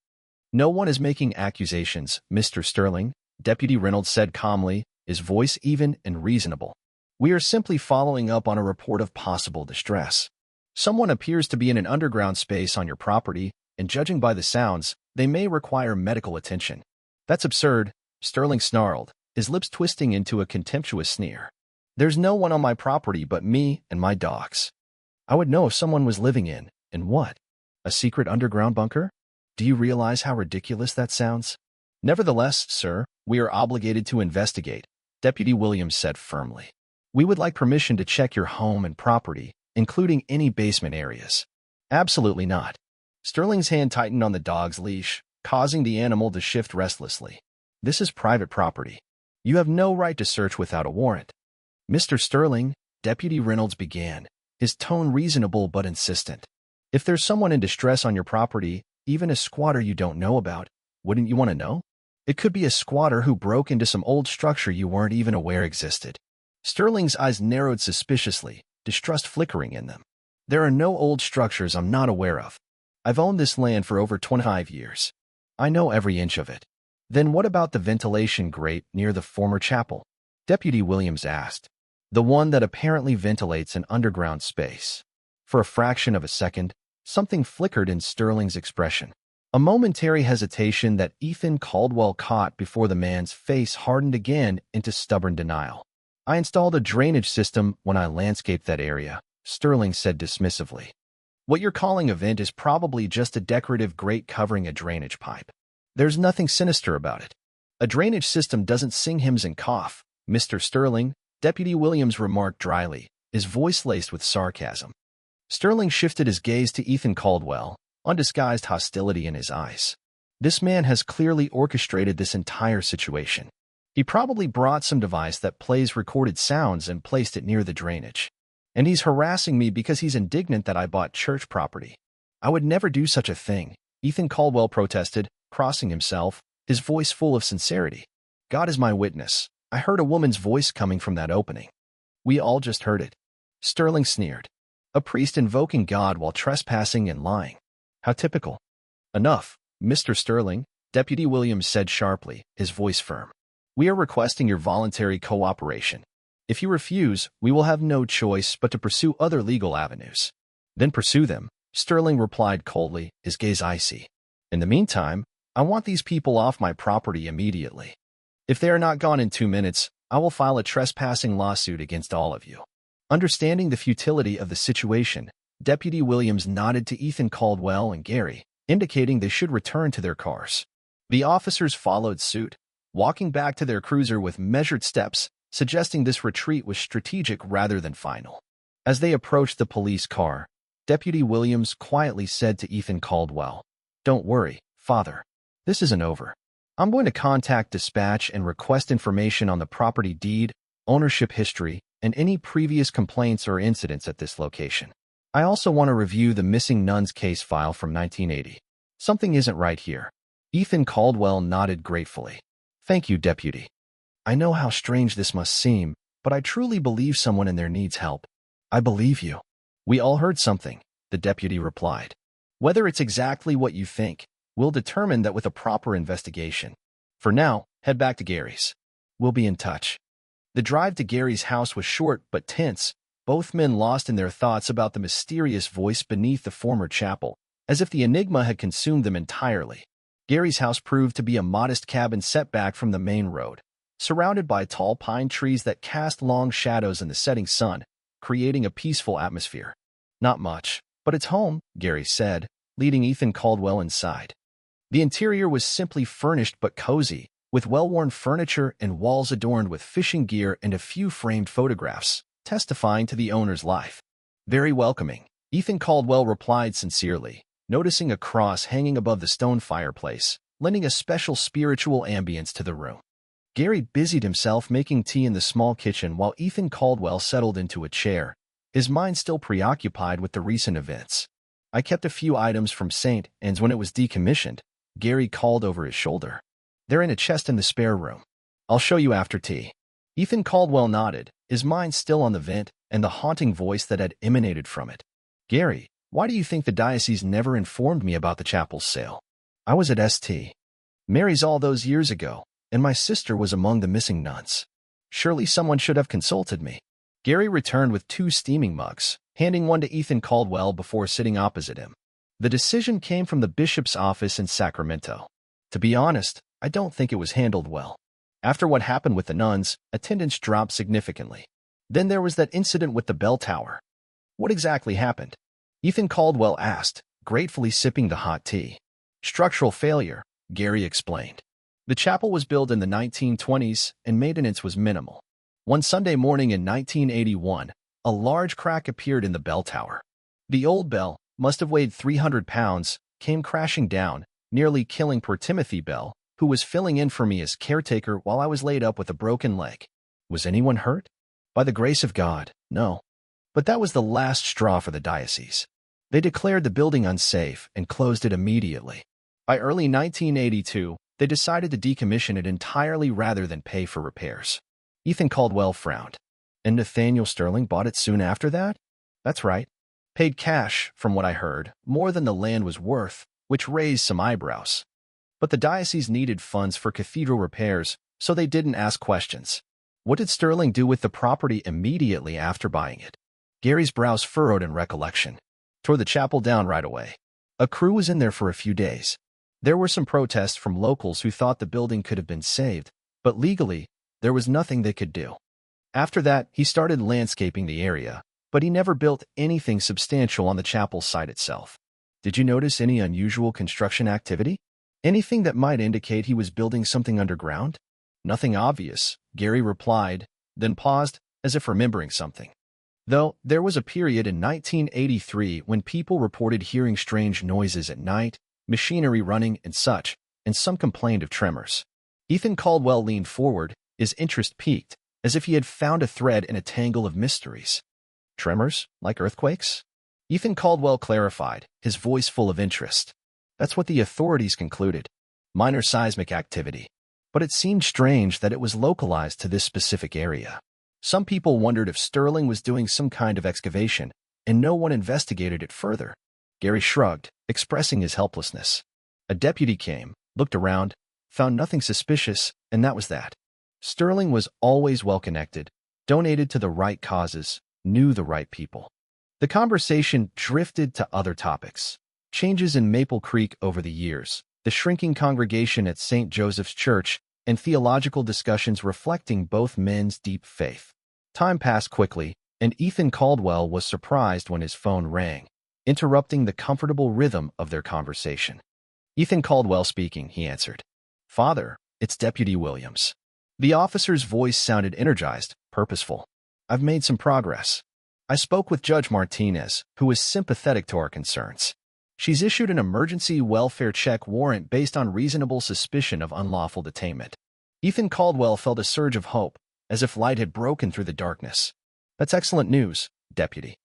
No one is making accusations, Mr. Sterling, Deputy Reynolds said calmly, his voice even and reasonable. We are simply following up on a report of possible distress. Someone appears to be in an underground space on your property, and judging by the sounds, they may require medical attention. That's absurd, Sterling snarled, his lips twisting into a contemptuous sneer. There's no one on my property but me and my dogs. I would know if someone was living in what? A secret underground bunker? Do you realize how ridiculous that sounds? Nevertheless, sir, we are obligated to investigate, Deputy Williams said firmly. We would like permission to check your home and property, including any basement areas. Absolutely not. Sterling's hand tightened on the dog's leash, causing the animal to shift restlessly. This is private property. You have no right to search without a warrant. Mr. Sterling, Deputy Reynolds began, his tone reasonable but insistent. If there's someone in distress on your property, even a squatter you don't know about, wouldn't you want to know? It could be a squatter who broke into some old structure you weren't even aware existed. Sterling's eyes narrowed suspiciously, distrust flickering in them. There are no old structures I'm not aware of. I've owned this land for over 25 years. I know every inch of it. Then what about the ventilation grate near the former chapel? Deputy Williams asked. The one that apparently ventilates an underground space. For a fraction of a second, something flickered in Sterling's expression. A momentary hesitation that Ethan Caldwell caught before the man's face hardened again into stubborn denial. I installed a drainage system when I landscaped that area, Sterling said dismissively. What you're calling a vent is probably just a decorative grate covering a drainage pipe. There's nothing sinister about it. A drainage system doesn't sing hymns and cough, Mr. Sterling, Deputy Williams remarked dryly, his voice laced with sarcasm. Sterling shifted his gaze to Ethan Caldwell, undisguised hostility in his eyes. This man has clearly orchestrated this entire situation. He probably brought some device that plays recorded sounds and placed it near the drainage. And he's harassing me because he's indignant that I bought church property. I would never do such a thing, Ethan Caldwell protested, crossing himself, his voice full of sincerity. God is my witness. I heard a woman's voice coming from that opening. We all just heard it. Sterling sneered. A priest invoking God while trespassing and lying. How typical. Enough, Mr. Sterling, Deputy Williams said sharply, his voice firm. We are requesting your voluntary cooperation. If you refuse, we will have no choice but to pursue other legal avenues. Then pursue them, Sterling replied coldly, his gaze icy. In the meantime, I want these people off my property immediately. If they are not gone in 2 minutes, I will file a trespassing lawsuit against all of you. Understanding the futility of the situation, Deputy Williams nodded to Ethan Caldwell and Gary, indicating they should return to their cars. The officers followed suit, walking back to their cruiser with measured steps, suggesting this retreat was strategic rather than final. As they approached the police car, Deputy Williams quietly said to Ethan Caldwell, "Don't worry, Father. This isn't over. I'm going to contact dispatch and request information on the property deed, ownership history, and any previous complaints or incidents at this location. I also want to review the missing nuns case file from 1980. Something isn't right here." Ethan Caldwell nodded gratefully. "Thank you, Deputy. I know how strange this must seem, but I truly believe someone in there needs help." "I believe you. We all heard something," the deputy replied. "Whether it's exactly what you think, we'll determine that with a proper investigation. For now, head back to Gary's. We'll be in touch." The drive to Gary's house was short but tense, both men lost in their thoughts about the mysterious voice beneath the former chapel, as if the enigma had consumed them entirely. Gary's house proved to be a modest cabin set back from the main road, surrounded by tall pine trees that cast long shadows in the setting sun, creating a peaceful atmosphere. "Not much, but it's home," Gary said, leading Ethan Caldwell inside. The interior was simply furnished but cozy, with well-worn furniture and walls adorned with fishing gear and a few framed photographs, testifying to the owner's life. "Very welcoming," Ethan Caldwell replied sincerely, noticing a cross hanging above the stone fireplace, lending a special spiritual ambience to the room. Gary busied himself making tea in the small kitchen while Ethan Caldwell settled into a chair, his mind still preoccupied with the recent events. "I kept a few items from St. Anne's when it was decommissioned," Gary called over his shoulder. "They're in a chest in the spare room. I'll show you after tea." Ethan Caldwell nodded, his mind still on the vent and the haunting voice that had emanated from it. "Gary, why do you think the diocese never informed me about the chapel's sale? I was at St. Mary's all those years ago, and my sister was among the missing nuns. Surely someone should have consulted me." Gary returned with 2 steaming mugs, handing one to Ethan Caldwell before sitting opposite him. "The decision came from the bishop's office in Sacramento. To be honest, I don't think it was handled well. After what happened with the nuns, attendance dropped significantly. Then there was that incident with the bell tower." "What exactly happened?" Ethan Caldwell asked, gratefully sipping the hot tea. "Structural failure," Gary explained. "The chapel was built in the 1920s, and maintenance was minimal. One Sunday morning in 1981, a large crack appeared in the bell tower. The old bell, must have weighed 300 pounds, came crashing down, nearly killing poor Timothy Bell, who was filling in for me as caretaker while I was laid up with a broken leg. Was anyone hurt? By the grace of God, no. But that was the last straw for the diocese. They declared the building unsafe and closed it immediately. By early 1982, they decided to decommission it entirely rather than pay for repairs." Ethan Caldwell frowned. "And Nathaniel Sterling bought it soon after that?" "That's right. Paid cash, from what I heard, more than the land was worth, which raised some eyebrows. But the diocese needed funds for cathedral repairs, so they didn't ask questions." "What did Sterling do with the property immediately after buying it?" Gary's brows furrowed in recollection. "Tore the chapel down right away. A crew was in there for a few days. There were some protests from locals who thought the building could have been saved, but legally, there was nothing they could do. After that, he started landscaping the area, but he never built anything substantial on the chapel site itself." "Did you notice any unusual construction activity? Anything that might indicate he was building something underground?" "Nothing obvious," Gary replied, then paused, as if remembering something. "Though there was a period in 1983 when people reported hearing strange noises at night, machinery running and such, and some complained of tremors." Ethan Caldwell leaned forward, his interest piqued, as if he had found a thread in a tangle of mysteries. "Tremors? Like earthquakes?" Ethan Caldwell clarified, his voice full of interest. "That's what the authorities concluded. Minor seismic activity. But it seemed strange that it was localized to this specific area." Some people wondered if Sterling was doing some kind of excavation, and no one investigated it further. Gary shrugged, expressing his helplessness. A deputy came, looked around, found nothing suspicious, and that was that. Sterling was always well-connected, donated to the right causes, knew the right people. The conversation drifted to other topics. Changes in Maple Creek over the years, the shrinking congregation at St. Joseph's Church, and theological discussions reflecting both men's deep faith. Time passed quickly, and Ethan Caldwell was surprised when his phone rang, interrupting the comfortable rhythm of their conversation. "Ethan Caldwell speaking," he answered. "Father, it's Deputy Williams." The officer's voice sounded energized, purposeful. "I've made some progress. I spoke with Judge Martinez, who is sympathetic to our concerns. She's issued an emergency welfare check warrant based on reasonable suspicion of unlawful detainment." Ethan Caldwell felt a surge of hope, as if light had broken through the darkness. "That's excellent news, Deputy.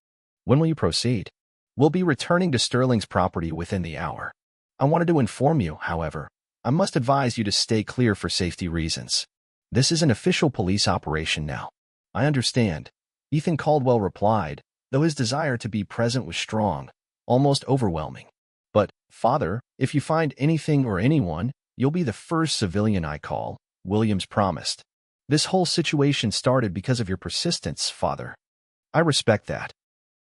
When will you proceed?" "We'll be returning to Sterling's property within the hour. I wanted to inform you, however, I must advise you to stay clear for safety reasons. This is an official police operation now." "I understand," Ethan Caldwell replied, though his desire to be present was strong, almost overwhelming. "But, Father, if you find anything or anyone, you'll be the first civilian I call," Williams promised. "This whole situation started because of your persistence, Father. I respect that."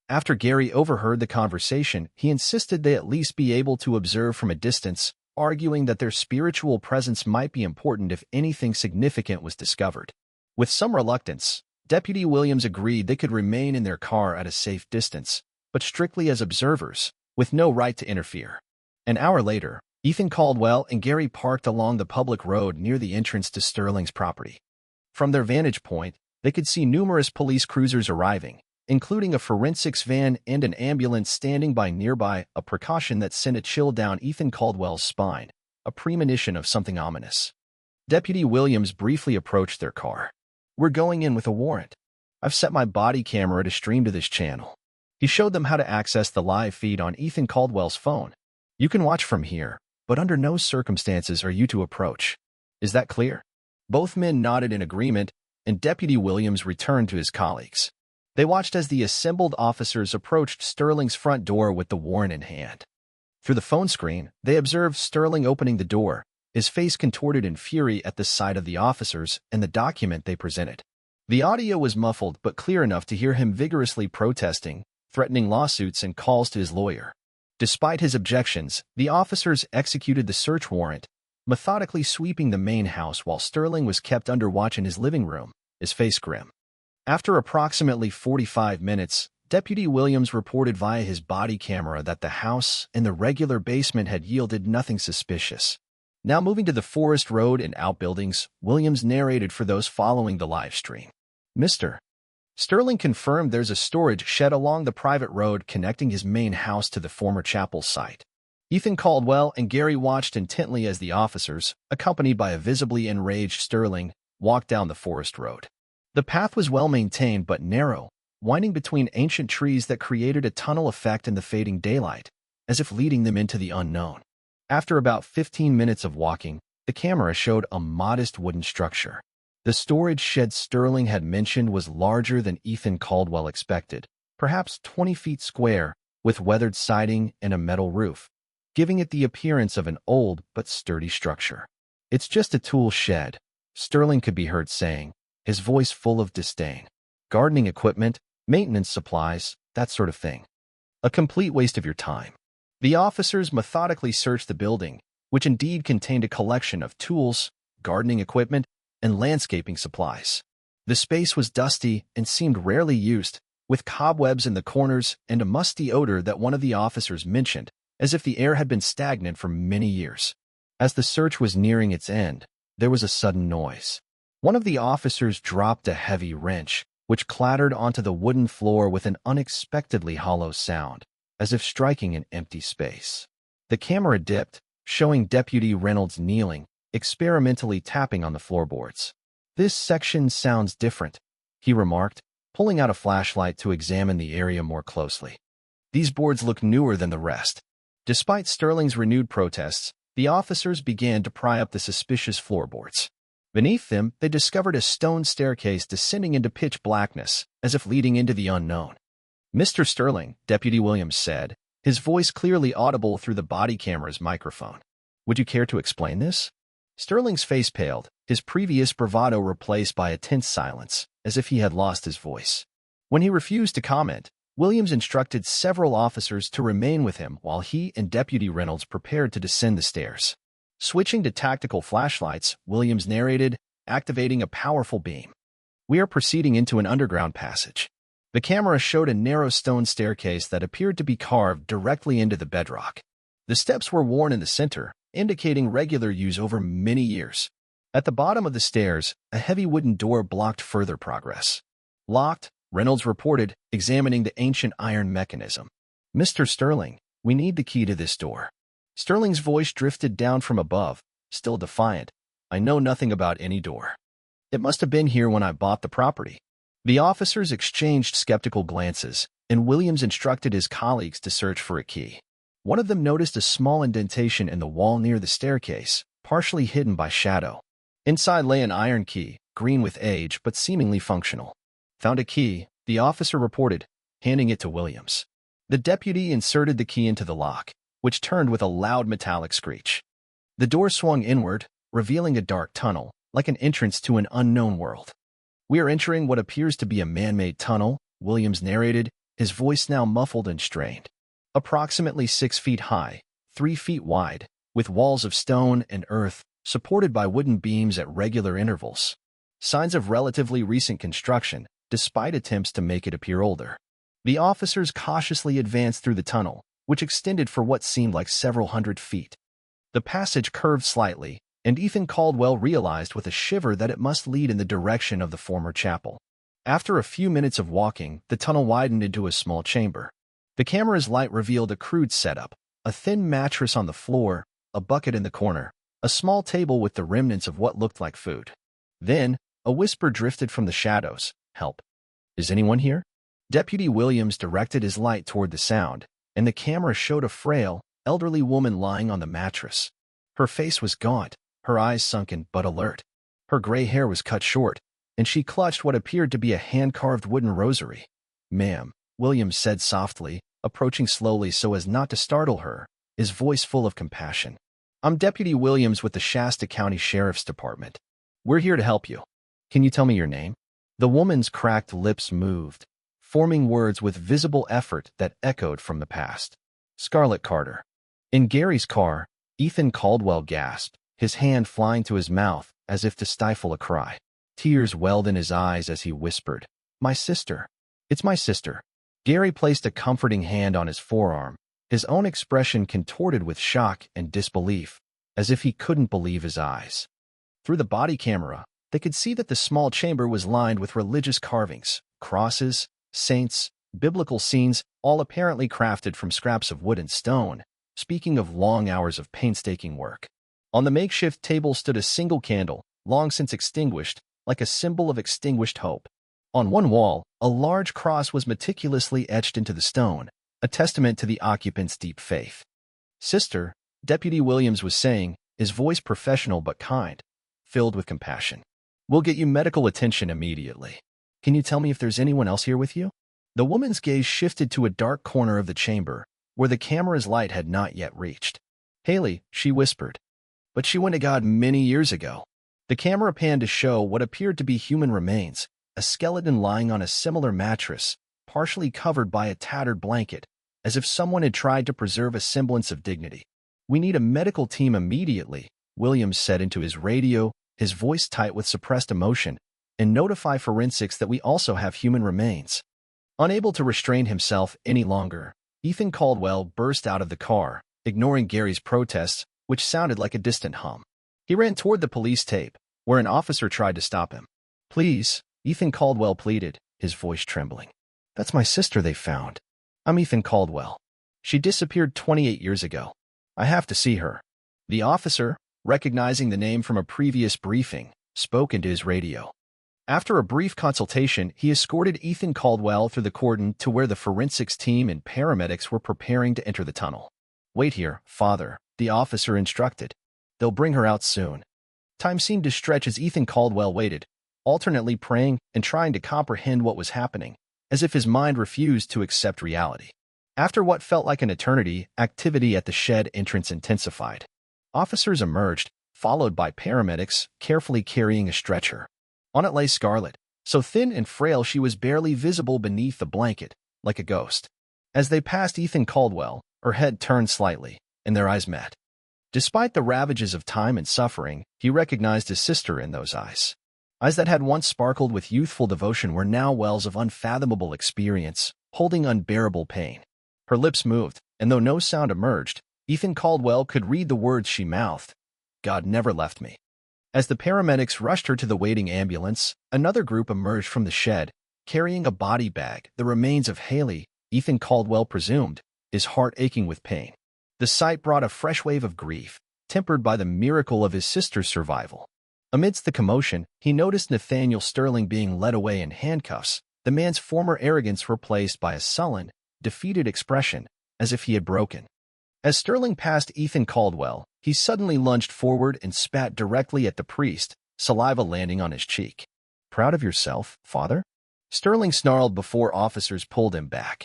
After Gary overheard the conversation, he insisted they at least be able to observe from a distance, arguing that their spiritual presence might be important if anything significant was discovered. With some reluctance, Deputy Williams agreed they could remain in their car at a safe distance, but strictly as observers, with no right to interfere. An hour later, Ethan Caldwell and Gary parked along the public road near the entrance to Sterling's property. From their vantage point, they could see numerous police cruisers arriving, including a forensics van and an ambulance standing by nearby, a precaution that sent a chill down Ethan Caldwell's spine, a premonition of something ominous. Deputy Williams briefly approached their car. "We're going in with a warrant. I've set my body camera to stream to this channel." He showed them how to access the live feed on Ethan Caldwell's phone. "You can watch from here, but under no circumstances are you to approach. Is that clear?" Both men nodded in agreement, and Deputy Williams returned to his colleagues. They watched as the assembled officers approached Sterling's front door with the warrant in hand. Through the phone screen, they observed Sterling opening the door, his face contorted in fury at the sight of the officers and the document they presented. The audio was muffled but clear enough to hear him vigorously protesting, threatening lawsuits and calls to his lawyer. Despite his objections, the officers executed the search warrant, methodically sweeping the main house while Sterling was kept under watch in his living room, his face grim. After approximately 45 minutes, Deputy Williams reported via his body camera that the house and the regular basement had yielded nothing suspicious. Now moving to the forest road and outbuildings, Williams narrated for those following the live stream. "Mr. Sterling confirmed there's a storage shed along the private road connecting his main house to the former chapel site." Ethan Caldwell and Gary watched intently as the officers, accompanied by a visibly enraged Sterling, walked down the forest road. The path was well-maintained but narrow, winding between ancient trees that created a tunnel effect in the fading daylight, as if leading them into the unknown. After about 15 minutes of walking, the camera showed a modest wooden structure. The storage shed Sterling had mentioned was larger than Ethan Caldwell expected, perhaps 20 feet square, with weathered siding and a metal roof, giving it the appearance of an old but sturdy structure. "It's just a tool shed," Sterling could be heard saying, his voice full of disdain. "Gardening equipment, maintenance supplies, that sort of thing. A complete waste of your time." The officers methodically searched the building, which indeed contained a collection of tools, gardening equipment, and landscaping supplies. The space was dusty and seemed rarely used, with cobwebs in the corners and a musty odor that one of the officers mentioned, as if the air had been stagnant for many years. As the search was nearing its end, there was a sudden noise. One of the officers dropped a heavy wrench, which clattered onto the wooden floor with an unexpectedly hollow sound, as if striking an empty space. The camera dipped, showing Deputy Reynolds kneeling, experimentally tapping on the floorboards. "This section sounds different," he remarked, pulling out a flashlight to examine the area more closely. "These boards look newer than the rest." Despite Sterling's renewed protests, the officers began to pry up the suspicious floorboards. Beneath them, they discovered a stone staircase descending into pitch blackness, as if leading into the unknown. "Mr. Sterling," Deputy Williams said, his voice clearly audible through the body camera's microphone. "Would you care to explain this?" Sterling's face paled, his previous bravado replaced by a tense silence, as if he had lost his voice. When he refused to comment, Williams instructed several officers to remain with him while he and Deputy Reynolds prepared to descend the stairs. Switching to tactical flashlights, Williams narrated, activating a powerful beam. "We are proceeding into an underground passage." The camera showed a narrow stone staircase that appeared to be carved directly into the bedrock. The steps were worn in the center, indicating regular use over many years. At the bottom of the stairs, a heavy wooden door blocked further progress. "Locked," Reynolds reported, examining the ancient iron mechanism. "Mr. Sterling, we need the key to this door." Sterling's voice drifted down from above, still defiant. "I know nothing about any door. It must have been here when I bought the property." The officers exchanged skeptical glances, and Williams instructed his colleagues to search for a key. One of them noticed a small indentation in the wall near the staircase, partially hidden by shadow. Inside lay an iron key, green with age but seemingly functional. "Found a key," the officer reported, handing it to Williams. The deputy inserted the key into the lock, which turned with a loud metallic screech. The door swung inward, revealing a dark tunnel, like an entrance to an unknown world. "We are entering what appears to be a man-made tunnel," Williams narrated, his voice now muffled and strained. "Approximately 6 feet high, 3 feet wide, with walls of stone and earth, supported by wooden beams at regular intervals. Signs of relatively recent construction, despite attempts to make it appear older." The officers cautiously advanced through the tunnel, which extended for what seemed like several hundred feet. The passage curved slightly, and Ethan Caldwell realized with a shiver that it must lead in the direction of the former chapel. After a few minutes of walking, the tunnel widened into a small chamber. The camera's light revealed a crude setup, a thin mattress on the floor, a bucket in the corner, a small table with the remnants of what looked like food. Then, a whisper drifted from the shadows, "Help. Is anyone here?" Deputy Williams directed his light toward the sound, and the camera showed a frail, elderly woman lying on the mattress. Her face was gaunt, her eyes sunken but alert. Her gray hair was cut short, and she clutched what appeared to be a hand-carved wooden rosary. "Ma'am," Williams said softly, approaching slowly so as not to startle her, his voice full of compassion. "I'm Deputy Williams with the Shasta County Sheriff's Department. We're here to help you. Can you tell me your name?" The woman's cracked lips moved, forming words with visible effort that echoed from the past. "Scarlett Carter." In Gary's car, Ethan Caldwell gasped, his hand flying to his mouth as if to stifle a cry. Tears welled in his eyes as he whispered, "My sister. It's my sister." Gary placed a comforting hand on his forearm, his own expression contorted with shock and disbelief, as if he couldn't believe his eyes. Through the body camera, they could see that the small chamber was lined with religious carvings, crosses, saints, biblical scenes, all apparently crafted from scraps of wood and stone, speaking of long hours of painstaking work. On the makeshift table stood a single candle, long since extinguished, like a symbol of extinguished hope. On one wall, a large cross was meticulously etched into the stone, a testament to the occupants' deep faith. "Sister," Deputy Williams was saying, his voice professional but kind, filled with compassion. "We'll get you medical attention immediately. Can you tell me if there's anyone else here with you?" The woman's gaze shifted to a dark corner of the chamber, where the camera's light had not yet reached. "Haley," she whispered. "But she went to God many years ago." The camera panned to show what appeared to be human remains, a skeleton lying on a similar mattress, partially covered by a tattered blanket, as if someone had tried to preserve a semblance of dignity. "We need a medical team immediately," Williams said into his radio, his voice tight with suppressed emotion, "and notify forensics that we also have human remains." Unable to restrain himself any longer, Ethan Caldwell burst out of the car, ignoring Gary's protests, which sounded like a distant hum. He ran toward the police tape, where an officer tried to stop him. "Please," Ethan Caldwell pleaded, his voice trembling. "That's my sister they found. I'm Ethan Caldwell. She disappeared 28 years ago. I have to see her." The officer, recognizing the name from a previous briefing, spoke into his radio. After a brief consultation, he escorted Ethan Caldwell through the cordon to where the forensics team and paramedics were preparing to enter the tunnel. "Wait here, Father," the officer instructed. "They'll bring her out soon." Time seemed to stretch as Ethan Caldwell waited, alternately praying and trying to comprehend what was happening, as if his mind refused to accept reality. After what felt like an eternity, activity at the shed entrance intensified. Officers emerged, followed by paramedics, carefully carrying a stretcher. On it lay Scarlett, so thin and frail she was barely visible beneath the blanket, like a ghost. As they passed Ethan Caldwell, her head turned slightly, and their eyes met. Despite the ravages of time and suffering, he recognized his sister in those eyes. Eyes that had once sparkled with youthful devotion were now wells of unfathomable experience, holding unbearable pain. Her lips moved, and though no sound emerged, Ethan Caldwell could read the words she mouthed. God never left me. As the paramedics rushed her to the waiting ambulance, another group emerged from the shed, carrying a body bag, the remains of Haley, Ethan Caldwell presumed, his heart aching with pain. The sight brought a fresh wave of grief, tempered by the miracle of his sister's survival. Amidst the commotion, he noticed Nathaniel Sterling being led away in handcuffs, the man's former arrogance replaced by a sullen, defeated expression, as if he had broken. As Sterling passed Ethan Caldwell, he suddenly lunged forward and spat directly at the priest, saliva landing on his cheek. "Proud of yourself, father?" Sterling snarled before officers pulled him back.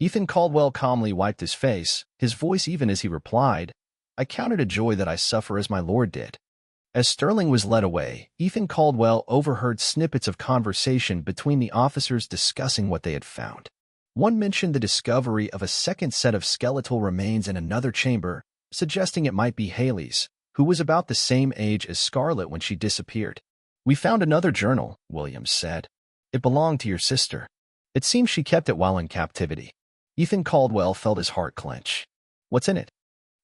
Ethan Caldwell calmly wiped his face, his voice even as he replied, "I count it a joy that I suffer as my Lord did." As Sterling was led away, Ethan Caldwell overheard snippets of conversation between the officers discussing what they had found. One mentioned the discovery of a second set of skeletal remains in another chamber, suggesting it might be Haley's, who was about the same age as Scarlett when she disappeared. "We found another journal," Williams said. "It belonged to your sister. It seems she kept it while in captivity." Ethan Caldwell felt his heart clench. "What's in it?"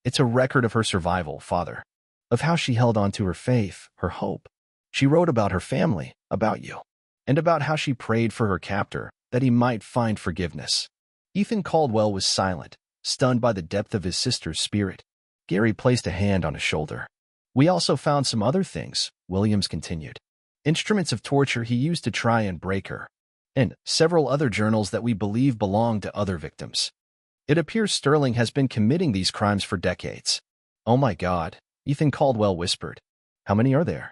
"It's a record of her survival, father. Of how she held on to her faith, her hope. She wrote about her family, about you, and about how she prayed for her captor, that he might find forgiveness." Ethan Caldwell was silent, stunned by the depth of his sister's spirit. Gary placed a hand on his shoulder. "We also found some other things," Williams continued. "Instruments of torture he used to try and break her, and several other journals that we believe belonged to other victims. It appears Sterling has been committing these crimes for decades." "Oh my God," Ethan Caldwell whispered. "How many are there?"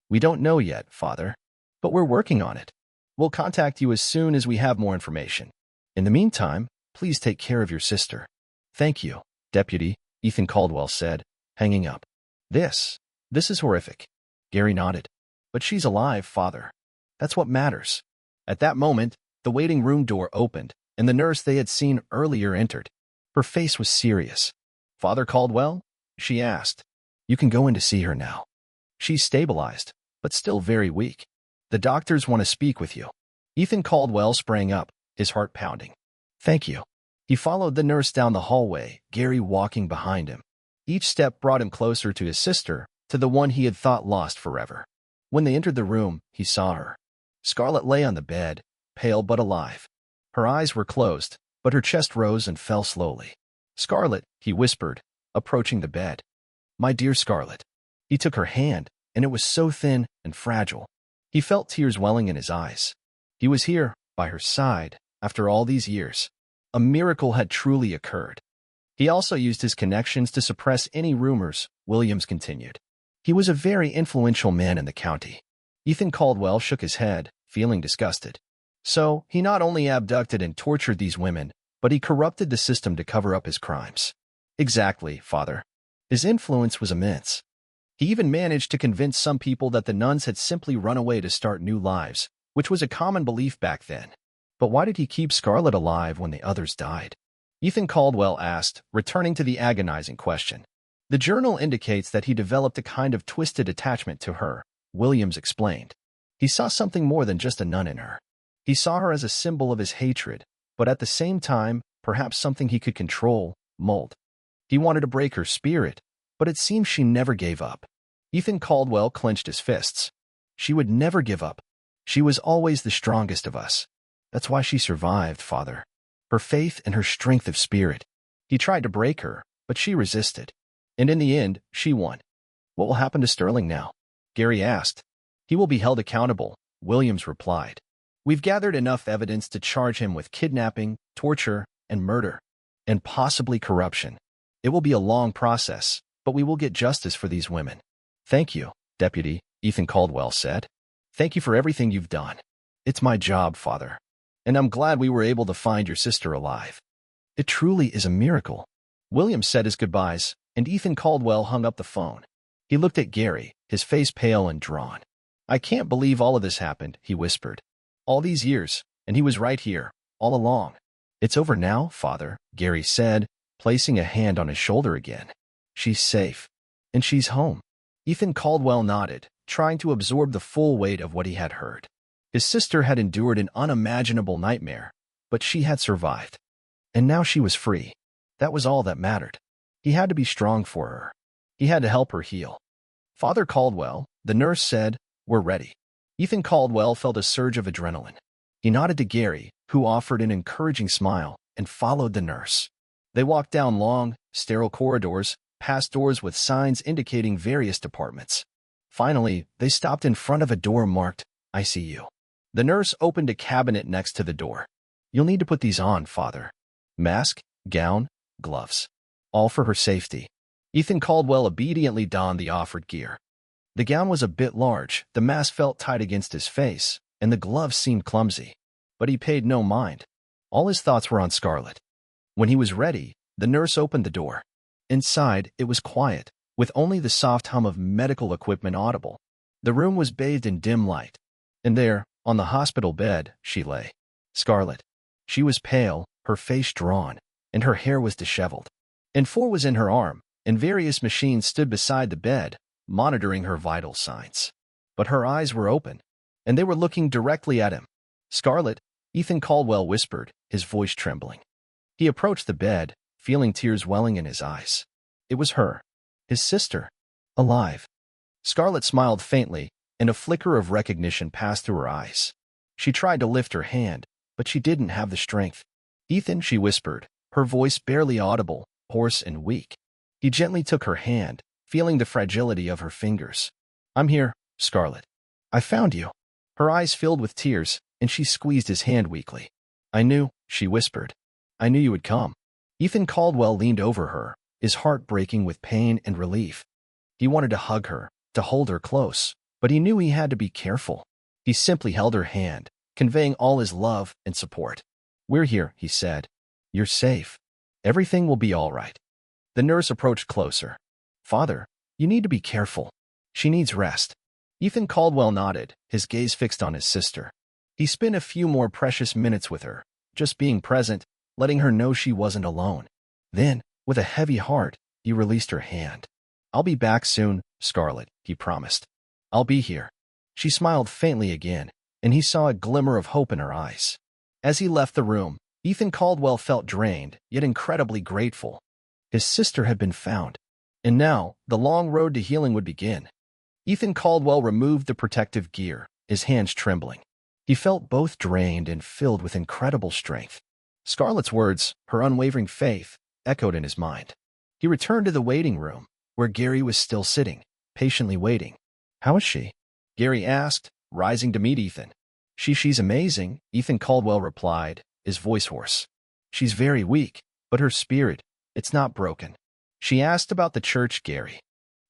"We don't know yet, father, but we're working on it. We'll contact you as soon as we have more information. In the meantime, please take care of your sister." "Thank you, Deputy," Ethan Caldwell said, hanging up. This is horrific." Gary nodded. "But she's alive, father. That's what matters." At that moment, the waiting room door opened, and the nurse they had seen earlier entered. Her face was serious. "Father Caldwell?" she asked. "You can go in to see her now. She's stabilized, but still very weak. The doctors want to speak with you." Ethan Caldwell sprang up, his heart pounding. "Thank you." He followed the nurse down the hallway, Gary walking behind him. Each step brought him closer to his sister, to the one he had thought lost forever. When they entered the room, he saw her. Scarlett lay on the bed, pale but alive. Her eyes were closed, but her chest rose and fell slowly. "Scarlett," he whispered, approaching the bed. "My dear Scarlett." He took her hand, and it was so thin and fragile. He felt tears welling in his eyes. He was here, by her side, after all these years. A miracle had truly occurred. He also used his connections to suppress any rumors, Williams continued. He was a very influential man in the county. Ethan Caldwell shook his head, feeling disgusted. So, he not only abducted and tortured these women, but he corrupted the system to cover up his crimes. "Exactly, father. His influence was immense. He even managed to convince some people that the nuns had simply run away to start new lives, which was a common belief back then. But why did he keep Scarlett alive when the others died?" Ethan Caldwell asked, returning to the agonizing question. "The journal indicates that he developed a kind of twisted attachment to her," Williams explained. "He saw something more than just a nun in her. He saw her as a symbol of his hatred, but at the same time, perhaps something he could control, mold. He wanted to break her spirit, but it seems she never gave up." Ethan Caldwell clenched his fists. "She would never give up. She was always the strongest of us. That's why she survived, father. Her faith and her strength of spirit. He tried to break her, but she resisted. And in the end, she won." "What will happen to Sterling now?" Gary asked. "He will be held accountable," Williams replied. "We've gathered enough evidence to charge him with kidnapping, torture, and murder, and possibly corruption. It will be a long process, but we will get justice for these women." "Thank you, Deputy, Ethan Caldwell said. Thank you for everything you've done. It's my job, Father, and I'm glad we were able to find your sister alive. It truly is a miracle. William said his goodbyes, and Ethan Caldwell hung up the phone. He looked at Gary, his face pale and drawn. I can't believe all of this happened, he whispered. All these years, and he was right here, all along. It's over now, Father, Gary said, placing a hand on his shoulder again. She's safe. And she's home. Ethan Caldwell nodded, trying to absorb the full weight of what he had heard. His sister had endured an unimaginable nightmare, but she had survived. And now she was free. That was all that mattered. He had to be strong for her. He had to help her heal. Father Caldwell, the nurse said, we're ready. Ethan Caldwell felt a surge of adrenaline. He nodded to Gary, who offered an encouraging smile, and followed the nurse. They walked down long, sterile corridors, past doors with signs indicating various departments. Finally, they stopped in front of a door marked, ICU. The nurse opened a cabinet next to the door. You'll need to put these on, Father. Mask, gown, gloves. All for her safety. Ethan Caldwell obediently donned the offered gear. The gown was a bit large, the mask felt tight against his face, and the gloves seemed clumsy. But he paid no mind. All his thoughts were on Scarlett. When he was ready, the nurse opened the door. Inside, it was quiet, with only the soft hum of medical equipment audible. The room was bathed in dim light. And there, on the hospital bed, she lay. Scarlett. She was pale, her face drawn, and her hair was disheveled. N4 was in her arm, and various machines stood beside the bed, monitoring her vital signs. But her eyes were open, and they were looking directly at him. Scarlett, Ethan Caldwell whispered, his voice trembling. He approached the bed, feeling tears welling in his eyes. It was her, his sister, alive. Scarlett smiled faintly, and a flicker of recognition passed through her eyes. She tried to lift her hand, but she didn't have the strength. Ethan, she whispered, her voice barely audible, hoarse and weak. He gently took her hand, feeling the fragility of her fingers. I'm here, Scarlett. I found you. Her eyes filled with tears, and she squeezed his hand weakly. I knew, she whispered. I knew you would come. Ethan Caldwell leaned over her, his heart breaking with pain and relief. He wanted to hug her, to hold her close, but he knew he had to be careful. He simply held her hand, conveying all his love and support. We're here, he said. You're safe. Everything will be all right. The nurse approached closer. Father, you need to be careful. She needs rest. Ethan Caldwell nodded, his gaze fixed on his sister. He spent a few more precious minutes with her, just being present, letting her know she wasn't alone. Then, with a heavy heart, he released her hand. I'll be back soon, Scarlett, he promised. I'll be here. She smiled faintly again, and he saw a glimmer of hope in her eyes. As he left the room, Ethan Caldwell felt drained, yet incredibly grateful. His sister had been found. And now, the long road to healing would begin. Ethan Caldwell removed the protective gear, his hands trembling. He felt both drained and filled with incredible strength. Scarlett's words, her unwavering faith, echoed in his mind. He returned to the waiting room, where Gary was still sitting, patiently waiting. How is she? Gary asked, rising to meet Ethan. She's amazing, Ethan Caldwell replied, his voice hoarse. She's very weak, but her spirit, it's not broken. She asked about the church, Gary.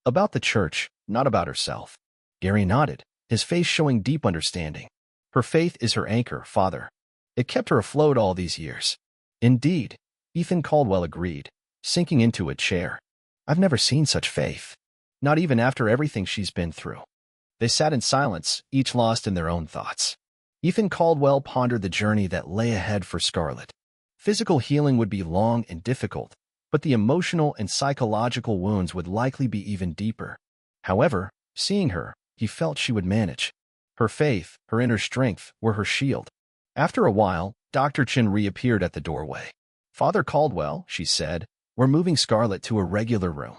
About the church, not about herself. Gary nodded, his face showing deep understanding. Her faith is her anchor, Father. It kept her afloat all these years. Indeed, Ethan Caldwell agreed, sinking into a chair. I've never seen such faith. Not even after everything she's been through. They sat in silence, each lost in their own thoughts. Ethan Caldwell pondered the journey that lay ahead for Scarlett. Physical healing would be long and difficult, but the emotional and psychological wounds would likely be even deeper. However, seeing her, he felt she would manage. Her faith, her inner strength, were her shield. After a while, Dr. Chin reappeared at the doorway. Father Caldwell, she said, we're moving Scarlett to a regular room.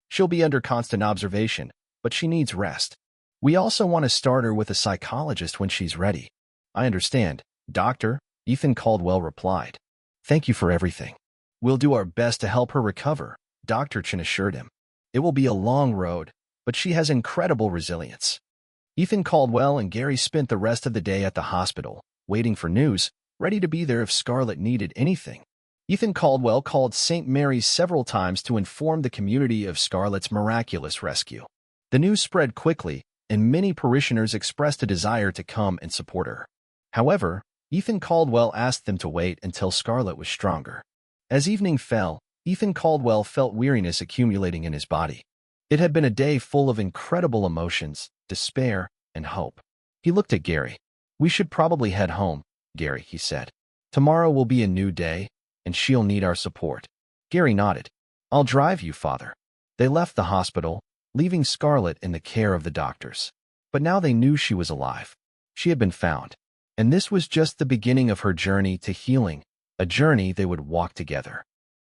She'll be under constant observation, but she needs rest. We also want to start her with a psychologist when she's ready. I understand, Doctor, Ethan Caldwell replied. Thank you for everything. We'll do our best to help her recover, Dr. Chin assured him. It will be a long road, but she has incredible resilience. Ethan Caldwell and Gary spent the rest of the day at the hospital, waiting for news, ready to be there if Scarlett needed anything. Ethan Caldwell called St. Mary's several times to inform the community of Scarlett's miraculous rescue. The news spread quickly, and many parishioners expressed a desire to come and support her. However, Ethan Caldwell asked them to wait until Scarlett was stronger. As evening fell, Ethan Caldwell felt weariness accumulating in his body. It had been a day full of incredible emotions, despair, and hope. He looked at Gary. "We should probably head home, Gary," he said. "Tomorrow will be a new day, and she'll need our support." Gary nodded. "I'll drive you, Father." They left the hospital, leaving Scarlett in the care of the doctors. But now they knew she was alive. She had been found. And this was just the beginning of her journey to healing, a journey they would walk together.